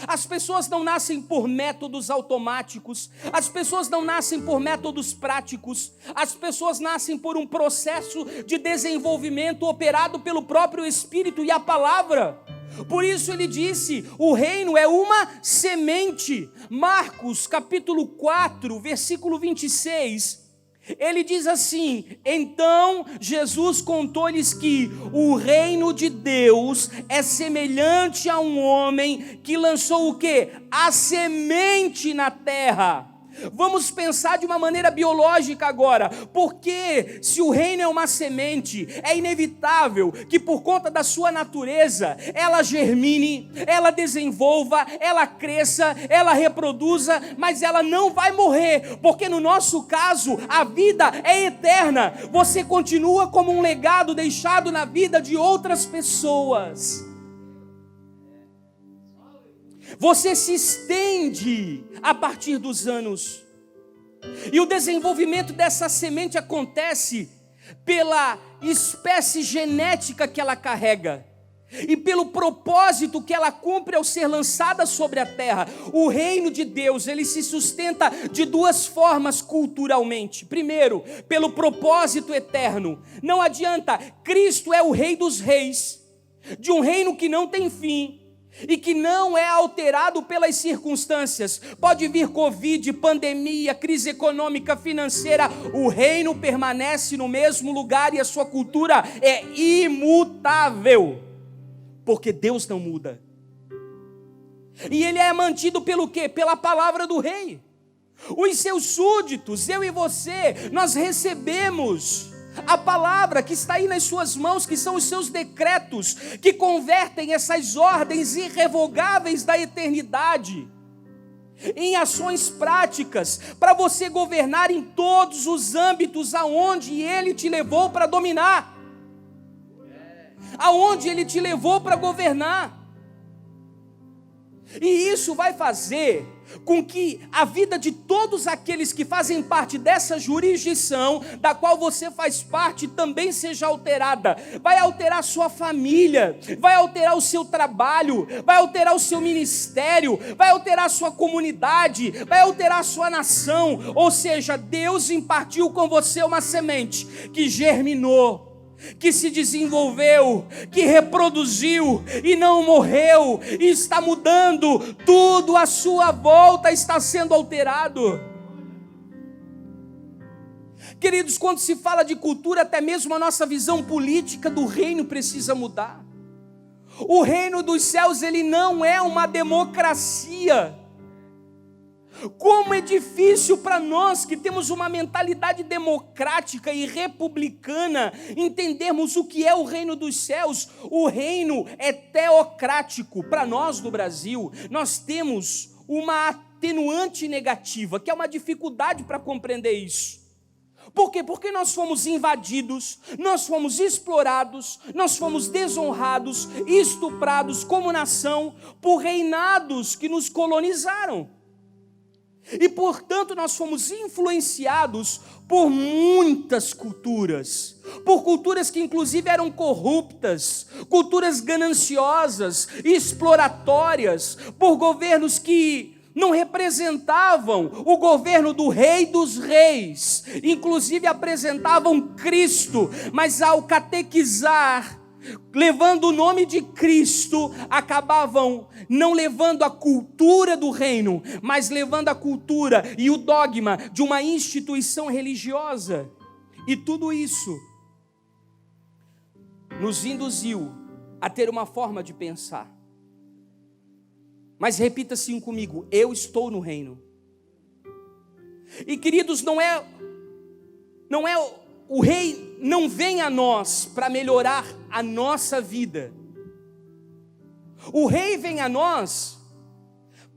as pessoas não nascem por métodos automáticos, as pessoas não nascem por métodos práticos, as pessoas nascem por um processo de desenvolvimento operado pelo próprio Espírito e a palavra. Por isso ele disse, o reino é uma semente. Marcos capítulo 4, versículo 26, ele diz assim: então Jesus contou-lhes que o reino de Deus é semelhante a um homem que lançou o quê? A semente na terra. Vamos pensar de uma maneira biológica agora, porque se o reino é uma semente, é inevitável que por conta da sua natureza, ela germine, ela desenvolva, ela cresça, ela reproduza, mas ela não vai morrer, porque no nosso caso, a vida é eterna, você continua como um legado deixado na vida de outras pessoas. Você se estende a partir dos anos. E o desenvolvimento dessa semente acontece pela espécie genética que ela carrega e pelo propósito que ela cumpre ao ser lançada sobre a terra. O reino de Deus, ele se sustenta de duas formas culturalmente. Primeiro, pelo propósito eterno. Não adianta, Cristo é o Rei dos Reis, de um reino que não tem fim e que não é alterado pelas circunstâncias. Pode vir Covid, pandemia, crise econômica, financeira, o reino permanece no mesmo lugar e a sua cultura é imutável, porque Deus não muda. E ele é mantido pelo quê? Pela palavra do rei. Os seus súditos, eu e você, nós recebemos a palavra que está aí nas suas mãos, que são os seus decretos, que convertem essas ordens irrevogáveis da eternidade em ações práticas, para você governar em todos os âmbitos aonde Ele te levou para dominar, aonde Ele te levou para governar. E isso vai fazer com que a vida de todos aqueles que fazem parte dessa jurisdição, da qual você faz parte, também seja alterada. Vai alterar sua família, vai alterar o seu trabalho, vai alterar o seu ministério, vai alterar a sua comunidade, vai alterar a sua nação. Ou seja, Deus impartiu com você uma semente que germinou, que se desenvolveu, que reproduziu e não morreu, e está mudando, tudo à sua volta está sendo alterado. Queridos, quando se fala de cultura, até mesmo a nossa visão política do reino precisa mudar. O reino dos céus, ele não é uma democracia. Como é difícil para nós que temos uma mentalidade democrática e republicana entendermos o que é o reino dos céus. O reino é teocrático. Para nós do Brasil, nós temos uma atenuante negativa, que é uma dificuldade para compreender isso. Por quê? Porque nós fomos invadidos, nós fomos explorados, nós fomos desonrados, estuprados como nação por reinados que nos colonizaram. E, portanto, nós fomos influenciados por muitas culturas, por culturas que inclusive eram corruptas, culturas gananciosas, exploratórias, por governos que não representavam o governo do Rei dos Reis, inclusive apresentavam Cristo, mas ao catequizar, levando o nome de Cristo, acabavam não levando a cultura do reino, mas levando a cultura e o dogma de uma instituição religiosa. E tudo isso nos induziu a ter uma forma de pensar. Mas repita assim comigo: eu estou no reino. E queridos, não é o rei não vem a nós para melhorar a nossa vida. O rei vem a nós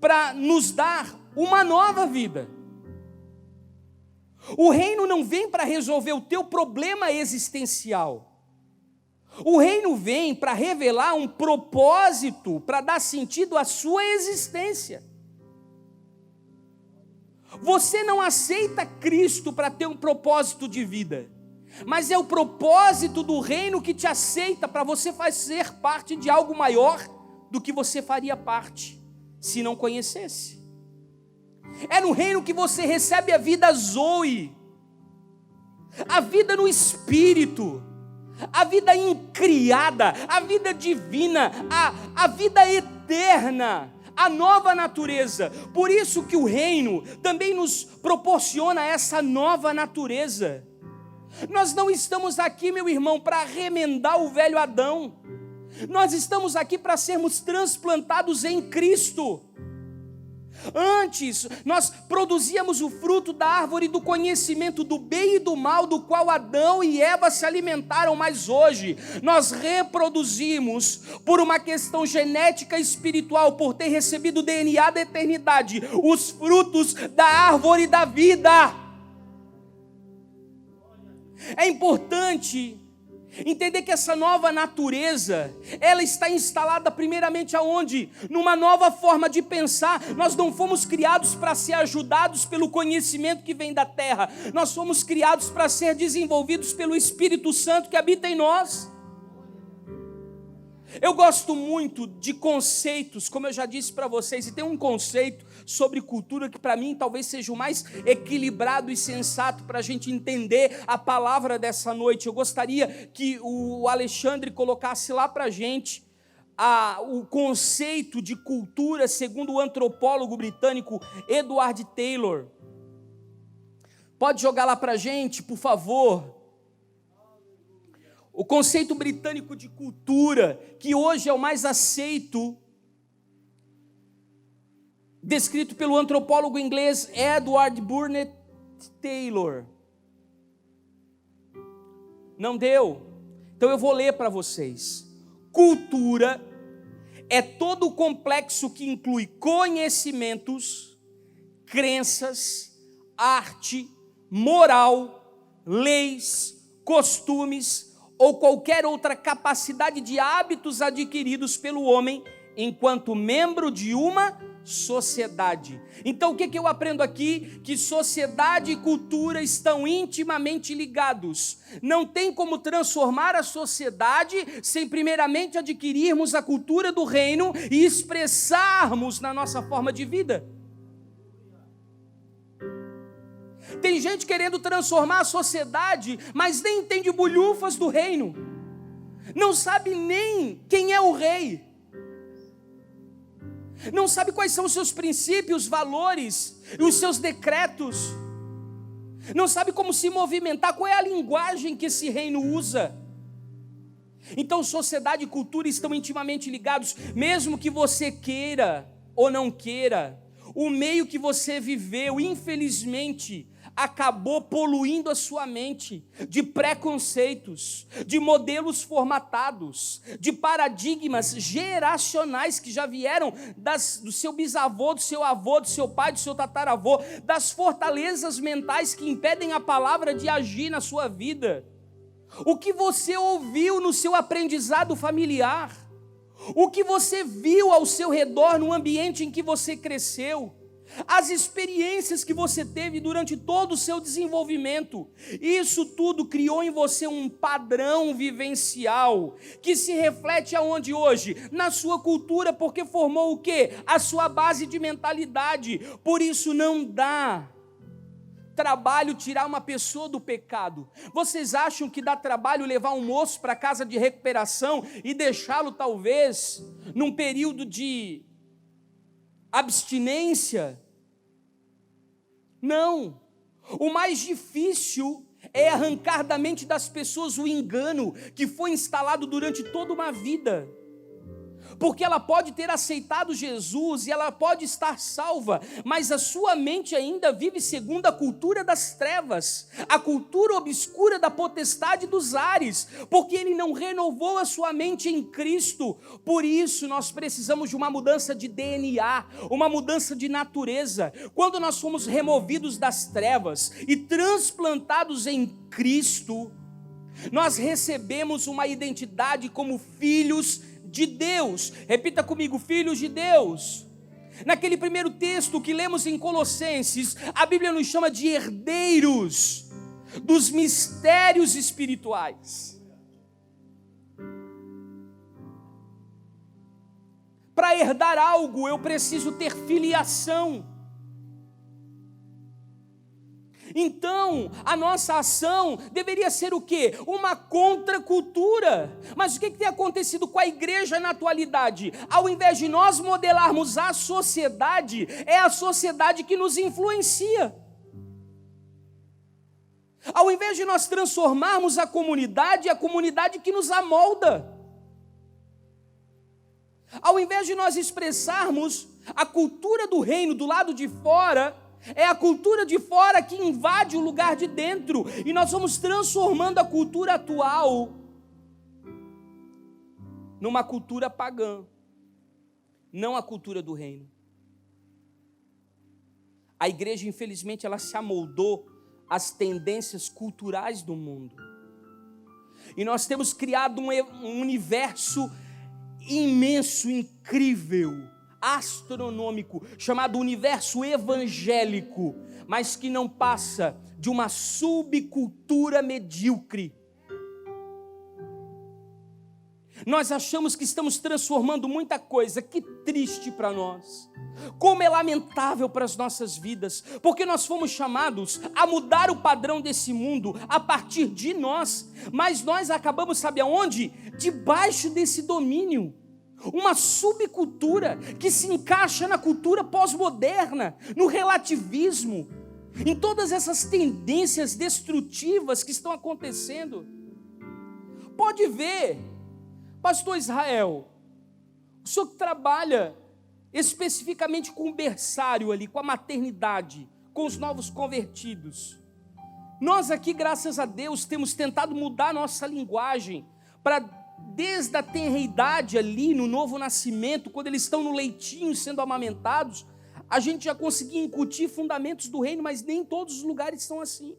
para nos dar uma nova vida. O reino não vem para resolver o teu problema existencial. O reino vem para revelar um propósito, para dar sentido à sua existência. Você não aceita Cristo para ter um propósito de vida, mas é o propósito do reino que te aceita para você fazer parte de algo maior do que você faria parte se não conhecesse. É no reino que você recebe a vida Zoe, a vida no Espírito, a vida incriada, a vida divina, a vida eterna, a nova natureza. Por isso que o reino também nos proporciona essa nova natureza. Nós não estamos aqui, meu irmão, para remendar o velho Adão. Nós estamos aqui para sermos transplantados em Cristo. Antes, nós produzíamos o fruto da árvore do conhecimento do bem e do mal, do qual Adão e Eva se alimentaram, mas hoje nós reproduzimos, por uma questão genética e espiritual, por ter recebido o DNA da eternidade, os frutos da árvore da vida. É importante entender que essa nova natureza, ela está instalada primeiramente aonde? Numa nova forma de pensar. Nós não fomos criados para ser ajudados pelo conhecimento que vem da terra. Nós fomos criados para ser desenvolvidos pelo Espírito Santo que habita em nós. Eu gosto muito de conceitos, como eu já disse para vocês, e tem um conceito sobre cultura que para mim talvez seja o mais equilibrado e sensato para a gente entender a palavra dessa noite. Eu gostaria que o Alexandre colocasse lá para a gente o conceito de cultura segundo o antropólogo britânico Edward Taylor. Pode jogar lá para a gente, por favor. O conceito britânico de cultura, que hoje é o mais aceito, descrito pelo antropólogo inglês Edward Burnett Taylor. Não deu? Então eu vou ler para vocês. Cultura é todo o complexo que inclui conhecimentos, crenças, arte, moral, leis, costumes ou qualquer outra capacidade de hábitos adquiridos pelo homem enquanto membro de uma sociedade. Então o que eu aprendo aqui? Que sociedade e cultura estão intimamente ligados. Não tem como transformar a sociedade sem primeiramente adquirirmos a cultura do reino e expressarmos na nossa forma de vida. Tem gente querendo transformar a sociedade, mas nem entende bolhufas do reino. Não sabe nem quem é o rei. Não sabe quais são os seus princípios, valores e os seus decretos. Não sabe como se movimentar, qual é a linguagem que esse reino usa. Então sociedade e cultura estão intimamente ligados, mesmo que você queira ou não queira. O meio que você viveu, infelizmente, acabou poluindo a sua mente de preconceitos, de modelos formatados, de paradigmas geracionais que já vieram do seu bisavô, do seu avô, do seu pai, do seu tataravô, das fortalezas mentais que impedem a palavra de agir na sua vida. O que você ouviu no seu aprendizado familiar, o que você viu ao seu redor no ambiente em que você cresceu, as experiências que você teve durante todo o seu desenvolvimento, isso tudo criou em você um padrão vivencial, que se reflete aonde hoje? Na sua cultura, porque formou o quê? A sua base de mentalidade. Por isso não dá trabalho tirar uma pessoa do pecado. Vocês acham que dá trabalho levar um moço para casa de recuperação e deixá-lo talvez num período de abstinência? Não. O mais difícil é arrancar da mente das pessoas o engano que foi instalado durante toda uma vida. Porque ela pode ter aceitado Jesus e ela pode estar salva, mas a sua mente ainda vive segundo a cultura das trevas, a cultura obscura da potestade dos ares, porque ele não renovou a sua mente em Cristo. Por isso nós precisamos de uma mudança de DNA, uma mudança de natureza. Quando nós fomos removidos das trevas e transplantados em Cristo, nós recebemos uma identidade como filhos de Deus. Repita comigo: filhos de Deus. Naquele primeiro texto que lemos em Colossenses, a Bíblia nos chama de herdeiros dos mistérios espirituais. Para herdar algo, eu preciso ter filiação. Então, a nossa ação deveria ser o quê? Uma contracultura. Mas o que tem acontecido com a igreja na atualidade? Ao invés de nós modelarmos a sociedade, é a sociedade que nos influencia. Ao invés de nós transformarmos a comunidade, é a comunidade que nos amolda. Ao invés de nós expressarmos a cultura do reino do lado de fora, é a cultura de fora que invade o lugar de dentro, e nós vamos transformando a cultura atual numa cultura pagã, não a cultura do reino. A igreja, infelizmente, ela se amoldou às tendências culturais do mundo, e nós temos criado um universo imenso, incrível, astronômico, chamado universo evangélico, mas que não passa de uma subcultura medíocre. Nós achamos que estamos transformando muita coisa. Que triste para nós, como é lamentável para as nossas vidas, porque nós fomos chamados a mudar o padrão desse mundo a partir de nós, mas nós acabamos, sabe aonde? Debaixo desse domínio. Uma subcultura que se encaixa na cultura pós-moderna, no relativismo, em todas essas tendências destrutivas que estão acontecendo. Pode ver, pastor Israel, o senhor que trabalha especificamente com o berçário ali, com a maternidade, com os novos convertidos. Nós aqui, graças a Deus, temos tentado mudar a nossa linguagem para, desde a tenreidade ali, no novo nascimento, quando eles estão no leitinho sendo amamentados, a gente já conseguia incutir fundamentos do reino, mas nem todos os lugares são assim.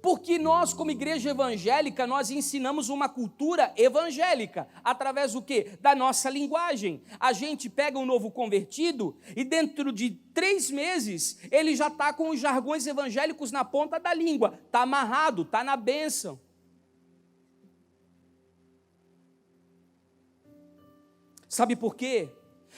Porque nós, como igreja evangélica, nós ensinamos uma cultura evangélica, através do quê? Da nossa linguagem. A gente pega um novo convertido e dentro de 3 meses, ele já está com os jargões evangélicos na ponta da língua, está amarrado, está na bênção. Sabe por quê?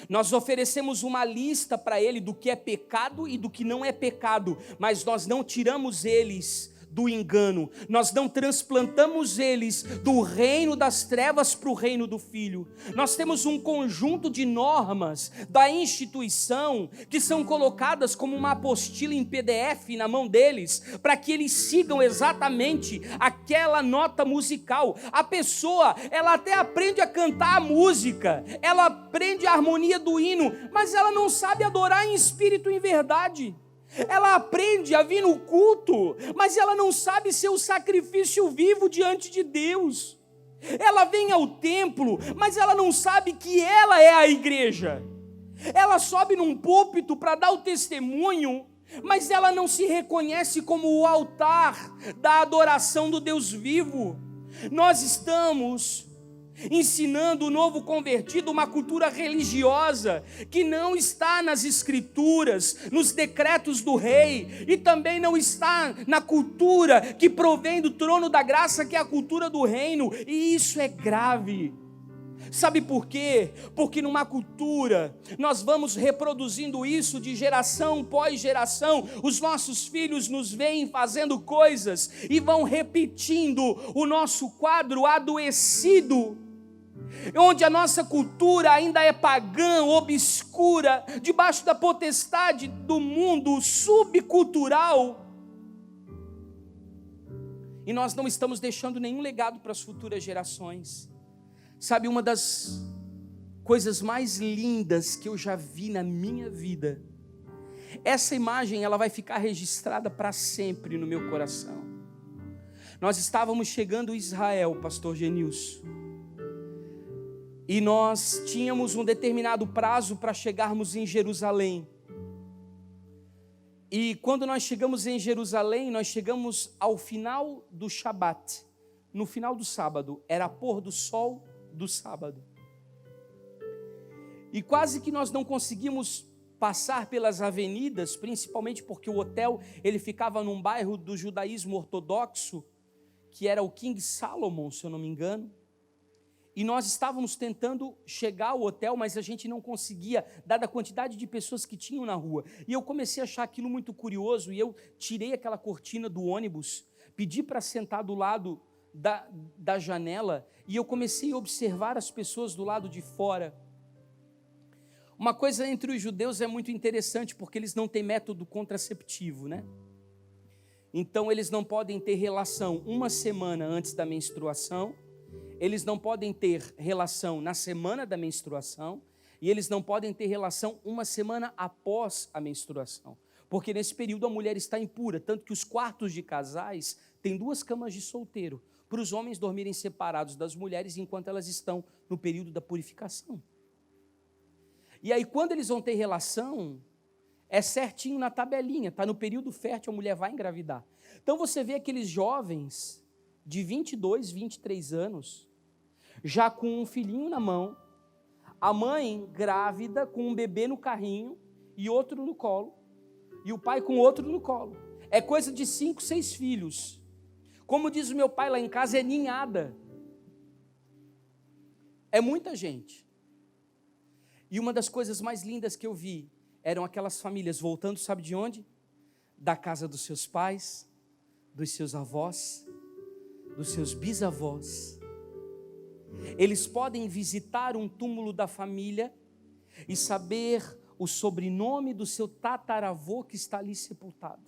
Nós oferecemos uma lista para ele do que é pecado e do que não é pecado, mas nós não tiramos eles do engano, nós não transplantamos eles do reino das trevas para o reino do Filho. Nós temos um conjunto de normas da instituição que são colocadas como uma apostila em PDF na mão deles, para que eles sigam exatamente aquela nota musical. A pessoa, ela até aprende a cantar a música, ela aprende a harmonia do hino, mas ela não sabe adorar em espírito e em verdade. Ela aprende a vir no culto, mas ela não sabe ser o sacrifício vivo diante de Deus. Ela vem ao templo, mas ela não sabe que ela é a igreja. Ela sobe num púlpito para dar o testemunho, mas ela não se reconhece como o altar da adoração do Deus vivo. Nós estamos ensinando o novo convertido uma cultura religiosa que não está nas escrituras, nos decretos do rei, e também não está na cultura que provém do trono da graça, que é a cultura do reino, e isso é grave. Sabe por quê? Porque numa cultura nós vamos reproduzindo isso de geração pós geração. Os nossos filhos nos veem fazendo coisas e vão repetindo o nosso quadro adoecido, onde a nossa cultura ainda é pagã, obscura, debaixo da potestade do mundo subcultural. E nós não estamos deixando nenhum legado para as futuras gerações. Sabe, uma das coisas mais lindas que eu já vi na minha vida, essa imagem ela vai ficar registrada para sempre no meu coração. Nós estávamos chegando em Israel, pastor Genilson, e nós tínhamos um determinado prazo para chegarmos em Jerusalém. E quando nós chegamos em Jerusalém, nós chegamos ao final do Shabat, no final do sábado, era pôr do sol do sábado. E quase que nós não conseguimos passar pelas avenidas, principalmente porque o hotel ele ficava num bairro do judaísmo ortodoxo, que era o King Salomon, se eu não me engano. E nós estávamos tentando chegar ao hotel, mas a gente não conseguia, dada a quantidade de pessoas que tinham na rua. E eu comecei a achar aquilo muito curioso, e eu tirei aquela cortina do ônibus, pedi para sentar do lado da janela, e eu comecei a observar as pessoas do lado de fora. Uma coisa entre os judeus é muito interessante, porque eles não têm método contraceptivo, né? Então eles não podem ter relação uma semana antes da menstruação, eles não podem ter relação na semana da menstruação, e eles não podem ter relação uma semana após a menstruação, porque nesse período a mulher está impura, tanto que os quartos de casais têm 2 camas de solteiro, para os homens dormirem separados das mulheres enquanto elas estão no período da purificação. E aí quando eles vão ter relação, é certinho na tabelinha, está no período fértil, a mulher vai engravidar. Então você vê aqueles jovens de 22, 23 anos, já com um filhinho na mão, a mãe grávida com um bebê no carrinho e outro no colo, e o pai com outro no colo. É coisa de 5, 6 filhos. Como diz o meu pai lá em casa, é ninhada. É muita gente. E uma das coisas mais lindas que eu vi eram aquelas famílias voltando, sabe de onde? Da casa dos seus pais, dos seus avós, dos seus bisavós. Eles podem visitar um túmulo da família e saber o sobrenome do seu tataravô que está ali sepultado.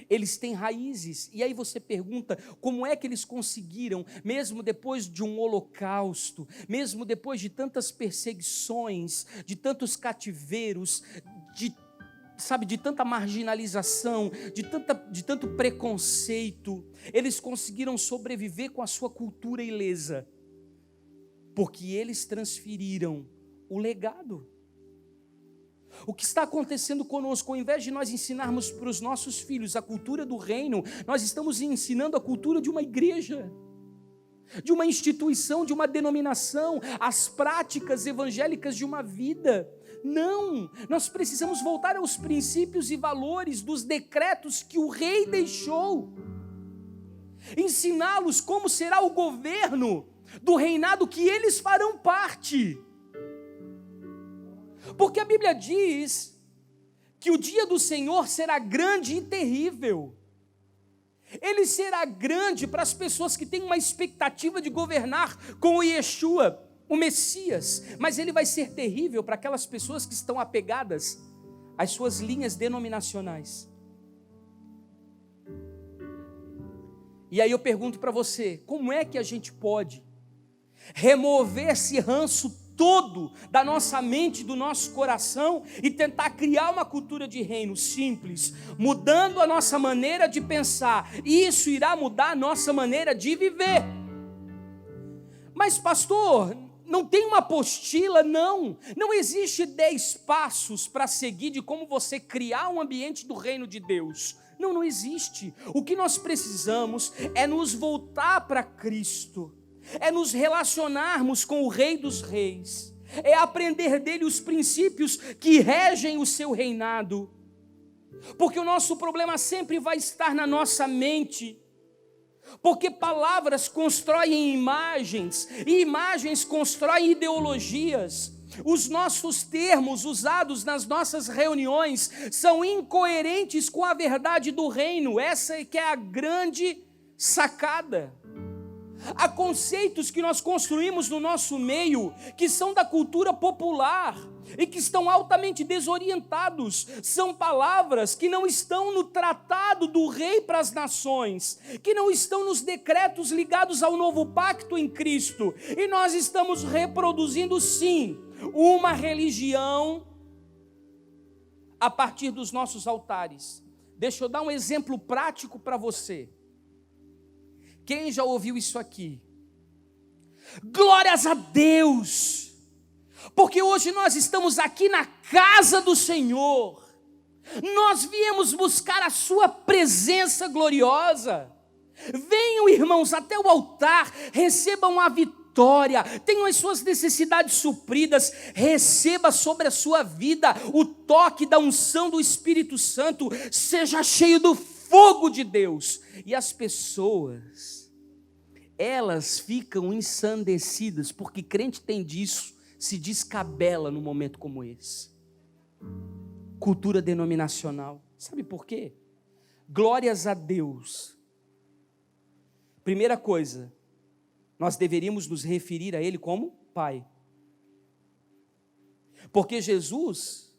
Eles têm raízes, e aí você pergunta, como é que eles conseguiram, mesmo depois de um holocausto, mesmo depois de tantas perseguições, de tantos cativeiros, de tanta marginalização, de tanto preconceito, eles conseguiram sobreviver com a sua cultura ilesa, porque eles transferiram o legado. O que está acontecendo conosco, ao invés de nós ensinarmos para os nossos filhos a cultura do reino, nós estamos ensinando a cultura de uma igreja, de uma instituição, de uma denominação, as práticas evangélicas de uma vida. Não, nós precisamos voltar aos princípios e valores dos decretos que o rei deixou, ensiná-los como será o governo do reinado que eles farão parte. Porque a Bíblia diz que o dia do Senhor será grande e terrível. Ele será grande para as pessoas que têm uma expectativa de governar com o Yeshua, o Messias, mas ele vai ser terrível para aquelas pessoas que estão apegadas às suas linhas denominacionais. E aí eu pergunto para você, como é que a gente pode remover esse ranço todo da nossa mente, do nosso coração e tentar criar uma cultura de reino simples, mudando a nossa maneira de pensar. Isso irá mudar a nossa maneira de viver. Mas pastor, não tem uma apostila? Não existe 10 passos para seguir de como você criar um ambiente do reino de Deus. Não existe. O que nós precisamos é nos voltar para Cristo, é nos relacionarmos com o Rei dos Reis, é aprender dele os princípios que regem o seu reinado, porque o nosso problema sempre vai estar na nossa mente, porque palavras constroem imagens, e imagens constroem ideologias. Os nossos termos usados nas nossas reuniões são incoerentes com a verdade do reino. Essa é que é a grande sacada. Há conceitos que nós construímos no nosso meio, que são da cultura popular e que estão altamente desorientados. São palavras que não estão no tratado do rei para as nações, que não estão nos decretos ligados ao novo pacto em Cristo. E nós estamos reproduzindo, sim, uma religião a partir dos nossos altares. Deixa eu dar um exemplo prático para você. Quem já ouviu isso aqui? Glórias a Deus, porque hoje nós estamos aqui na casa do Senhor, nós viemos buscar a sua presença gloriosa. Venham, irmãos, até o altar, recebam a vitória, tenham as suas necessidades supridas, receba sobre a sua vida o toque da unção do Espírito Santo, seja cheio do fogo de Deus. E as pessoas, elas ficam ensandecidas, porque crente tem disso, se descabela num momento como esse. Cultura denominacional. Sabe por quê? Glórias a Deus. Primeira coisa, nós deveríamos nos referir a Ele como Pai. Porque Jesus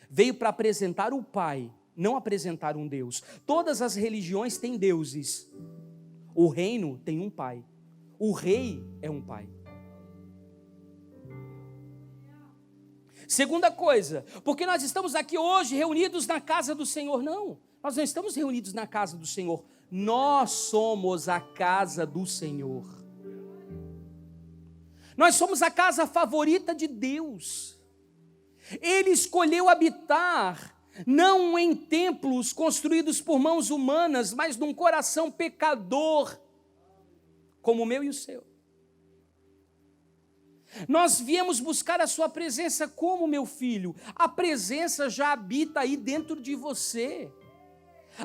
veio para apresentar o Pai, não apresentar um Deus. Todas as religiões têm deuses. O reino tem um pai. O rei é um pai. Segunda coisa, porque nós estamos aqui hoje reunidos na casa do Senhor? Não, nós não estamos reunidos na casa do Senhor. Nós somos a casa do Senhor. Nós somos a casa favorita de Deus. Ele escolheu habitar não em templos construídos por mãos humanas, mas num coração pecador, como o meu e o seu. Nós viemos buscar a sua presença como, meu filho? A presença já habita aí dentro de você.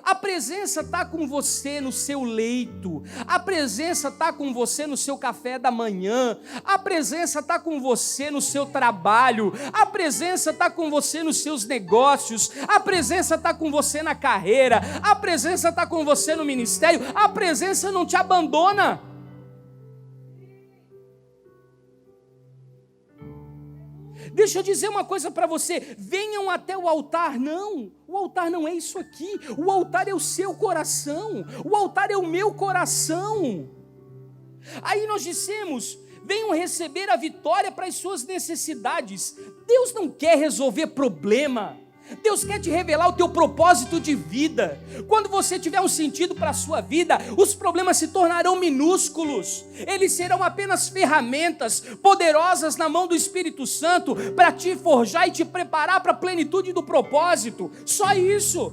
A presença está com você no seu leito, a presença está com você no seu café da manhã, a presença está com você no seu trabalho, a presença está com você nos seus negócios, a presença está com você na carreira, a presença está com você no ministério, a presença não te abandona. Deixa eu dizer uma coisa para você, venham até o altar. Não, o altar não é isso aqui, o altar é o seu coração, o altar é o meu coração. Aí nós dissemos, venham receber a vitória para as suas necessidades. Deus não quer resolver problema, Deus quer te revelar o teu propósito de vida. Quando você tiver um sentido para a sua vida, os problemas se tornarão minúsculos. Eles serão apenas ferramentas poderosas na mão do Espírito Santo para te forjar e te preparar para a plenitude do propósito. Só isso.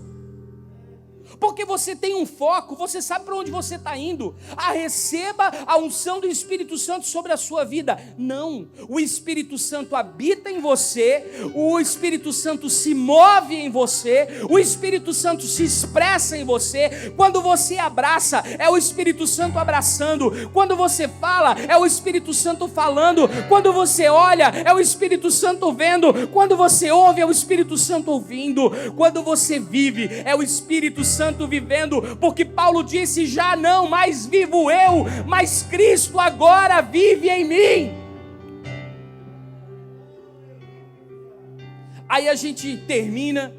Porque você tem um foco, você sabe para onde você está indo. Receba a unção do Espírito Santo sobre a sua vida. Não, o Espírito Santo habita em você, o Espírito Santo se move em você, o Espírito Santo se expressa em você. Quando você abraça, é o Espírito Santo abraçando. Quando você fala, é o Espírito Santo falando. Quando você olha, é o Espírito Santo vendo. Quando você ouve, é o Espírito Santo ouvindo. Quando você vive, é o Espírito Santo vivendo, porque Paulo disse, já não mais vivo eu, mas Cristo agora vive em mim. Aí a gente termina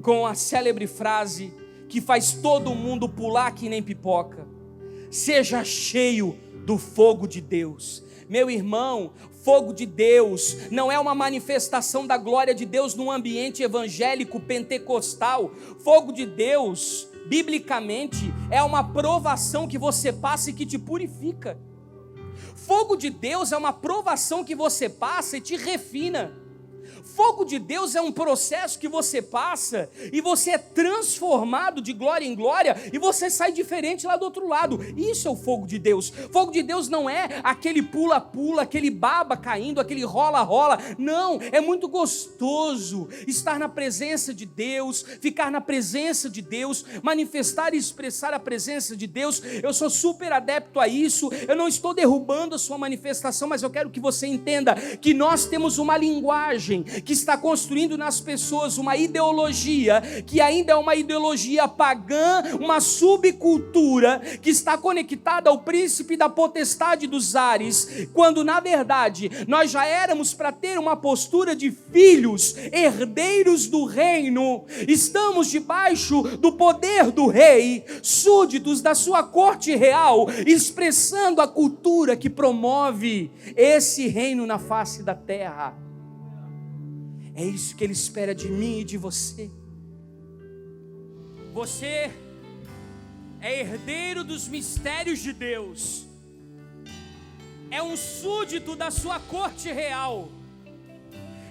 com a célebre frase que faz todo mundo pular que nem pipoca: seja cheio do fogo de Deus. Meu irmão, fogo de Deus não é uma manifestação da glória de Deus num ambiente evangélico pentecostal. Fogo de Deus, biblicamente, é uma provação que você passa e que te purifica. Fogo de Deus é uma provação que você passa e te refina. Fogo de Deus é um processo que você passa e você é transformado de glória em glória e você sai diferente lá do outro lado. Isso é o fogo de Deus. Fogo de Deus não é aquele pula-pula, aquele baba caindo, aquele rola-rola. Não, é muito gostoso estar na presença de Deus, ficar na presença de Deus, manifestar e expressar a presença de Deus. Eu sou super adepto a isso. Eu não estou derrubando a sua manifestação, mas eu quero que você entenda que nós temos uma linguagem que está construindo nas pessoas uma ideologia, que ainda é uma ideologia pagã, uma subcultura, que está conectada ao príncipe da potestade dos ares, quando na verdade nós já éramos para ter uma postura de filhos, herdeiros do reino. Estamos debaixo do poder do rei, súditos da sua corte real, expressando a cultura que promove esse reino na face da terra. É isso que Ele espera de mim e de você. Você é herdeiro dos mistérios de Deus, é um súdito da sua corte real,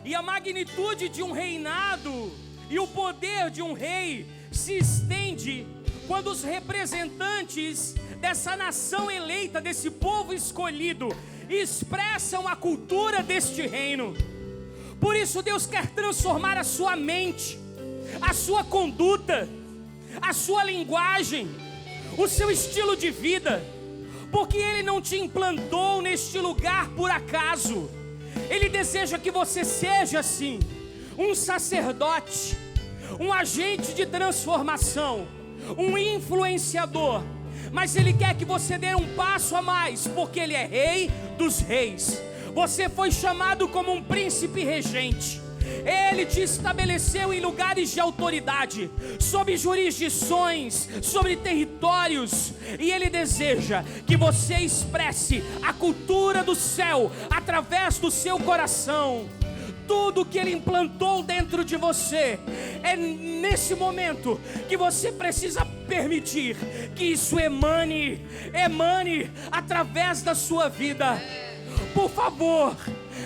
e a magnitude de um reinado e o poder de um rei se estende quando os representantes dessa nação eleita, desse povo escolhido, expressam a cultura deste reino. Por isso Deus quer transformar a sua mente, a sua conduta, a sua linguagem, o seu estilo de vida, porque Ele não te implantou neste lugar por acaso. Ele deseja que você seja assim, um sacerdote, um agente de transformação, um influenciador, mas Ele quer que você dê um passo a mais, porque Ele é Rei dos Reis. Você foi chamado como um príncipe regente. Ele te estabeleceu em lugares de autoridade, sobre jurisdições, sobre territórios, e Ele deseja que você expresse a cultura do céu através do seu coração. Tudo que Ele implantou dentro de você, é nesse momento que você precisa permitir que isso emane através da sua vida. Por favor,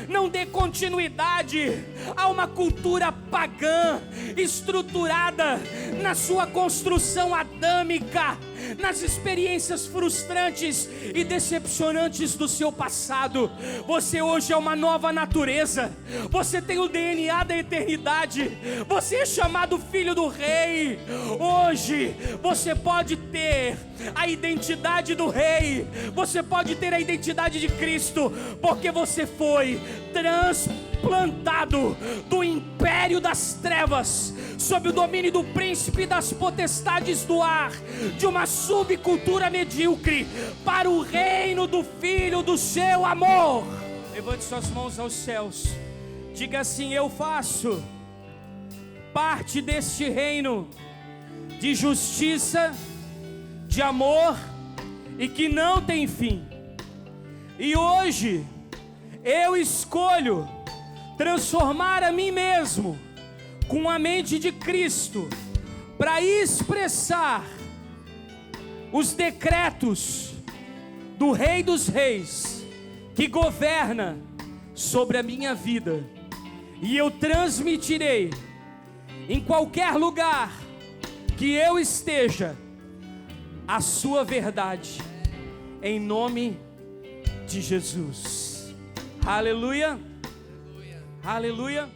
não dê continuidade a uma cultura pagã, estruturada na sua construção adâmica, nas experiências frustrantes e decepcionantes do seu passado. Você hoje é uma nova natureza, você tem o DNA da eternidade, você é chamado filho do rei. Hoje você pode ter a identidade do rei, você pode ter a identidade de Cristo, porque você foi transplantado do império das trevas, sob o domínio do príncipe das potestades do ar, de uma subcultura medíocre, para o reino do Filho do seu amor. Levante suas mãos aos céus, diga assim: eu faço parte deste reino de justiça, de amor e que não tem fim. E hoje eu escolho transformar a mim mesmo com a mente de Cristo, para expressar os decretos do Rei dos Reis, que governa sobre a minha vida, e eu transmitirei em qualquer lugar que eu esteja a sua verdade, em nome de Jesus. Aleluia, aleluia.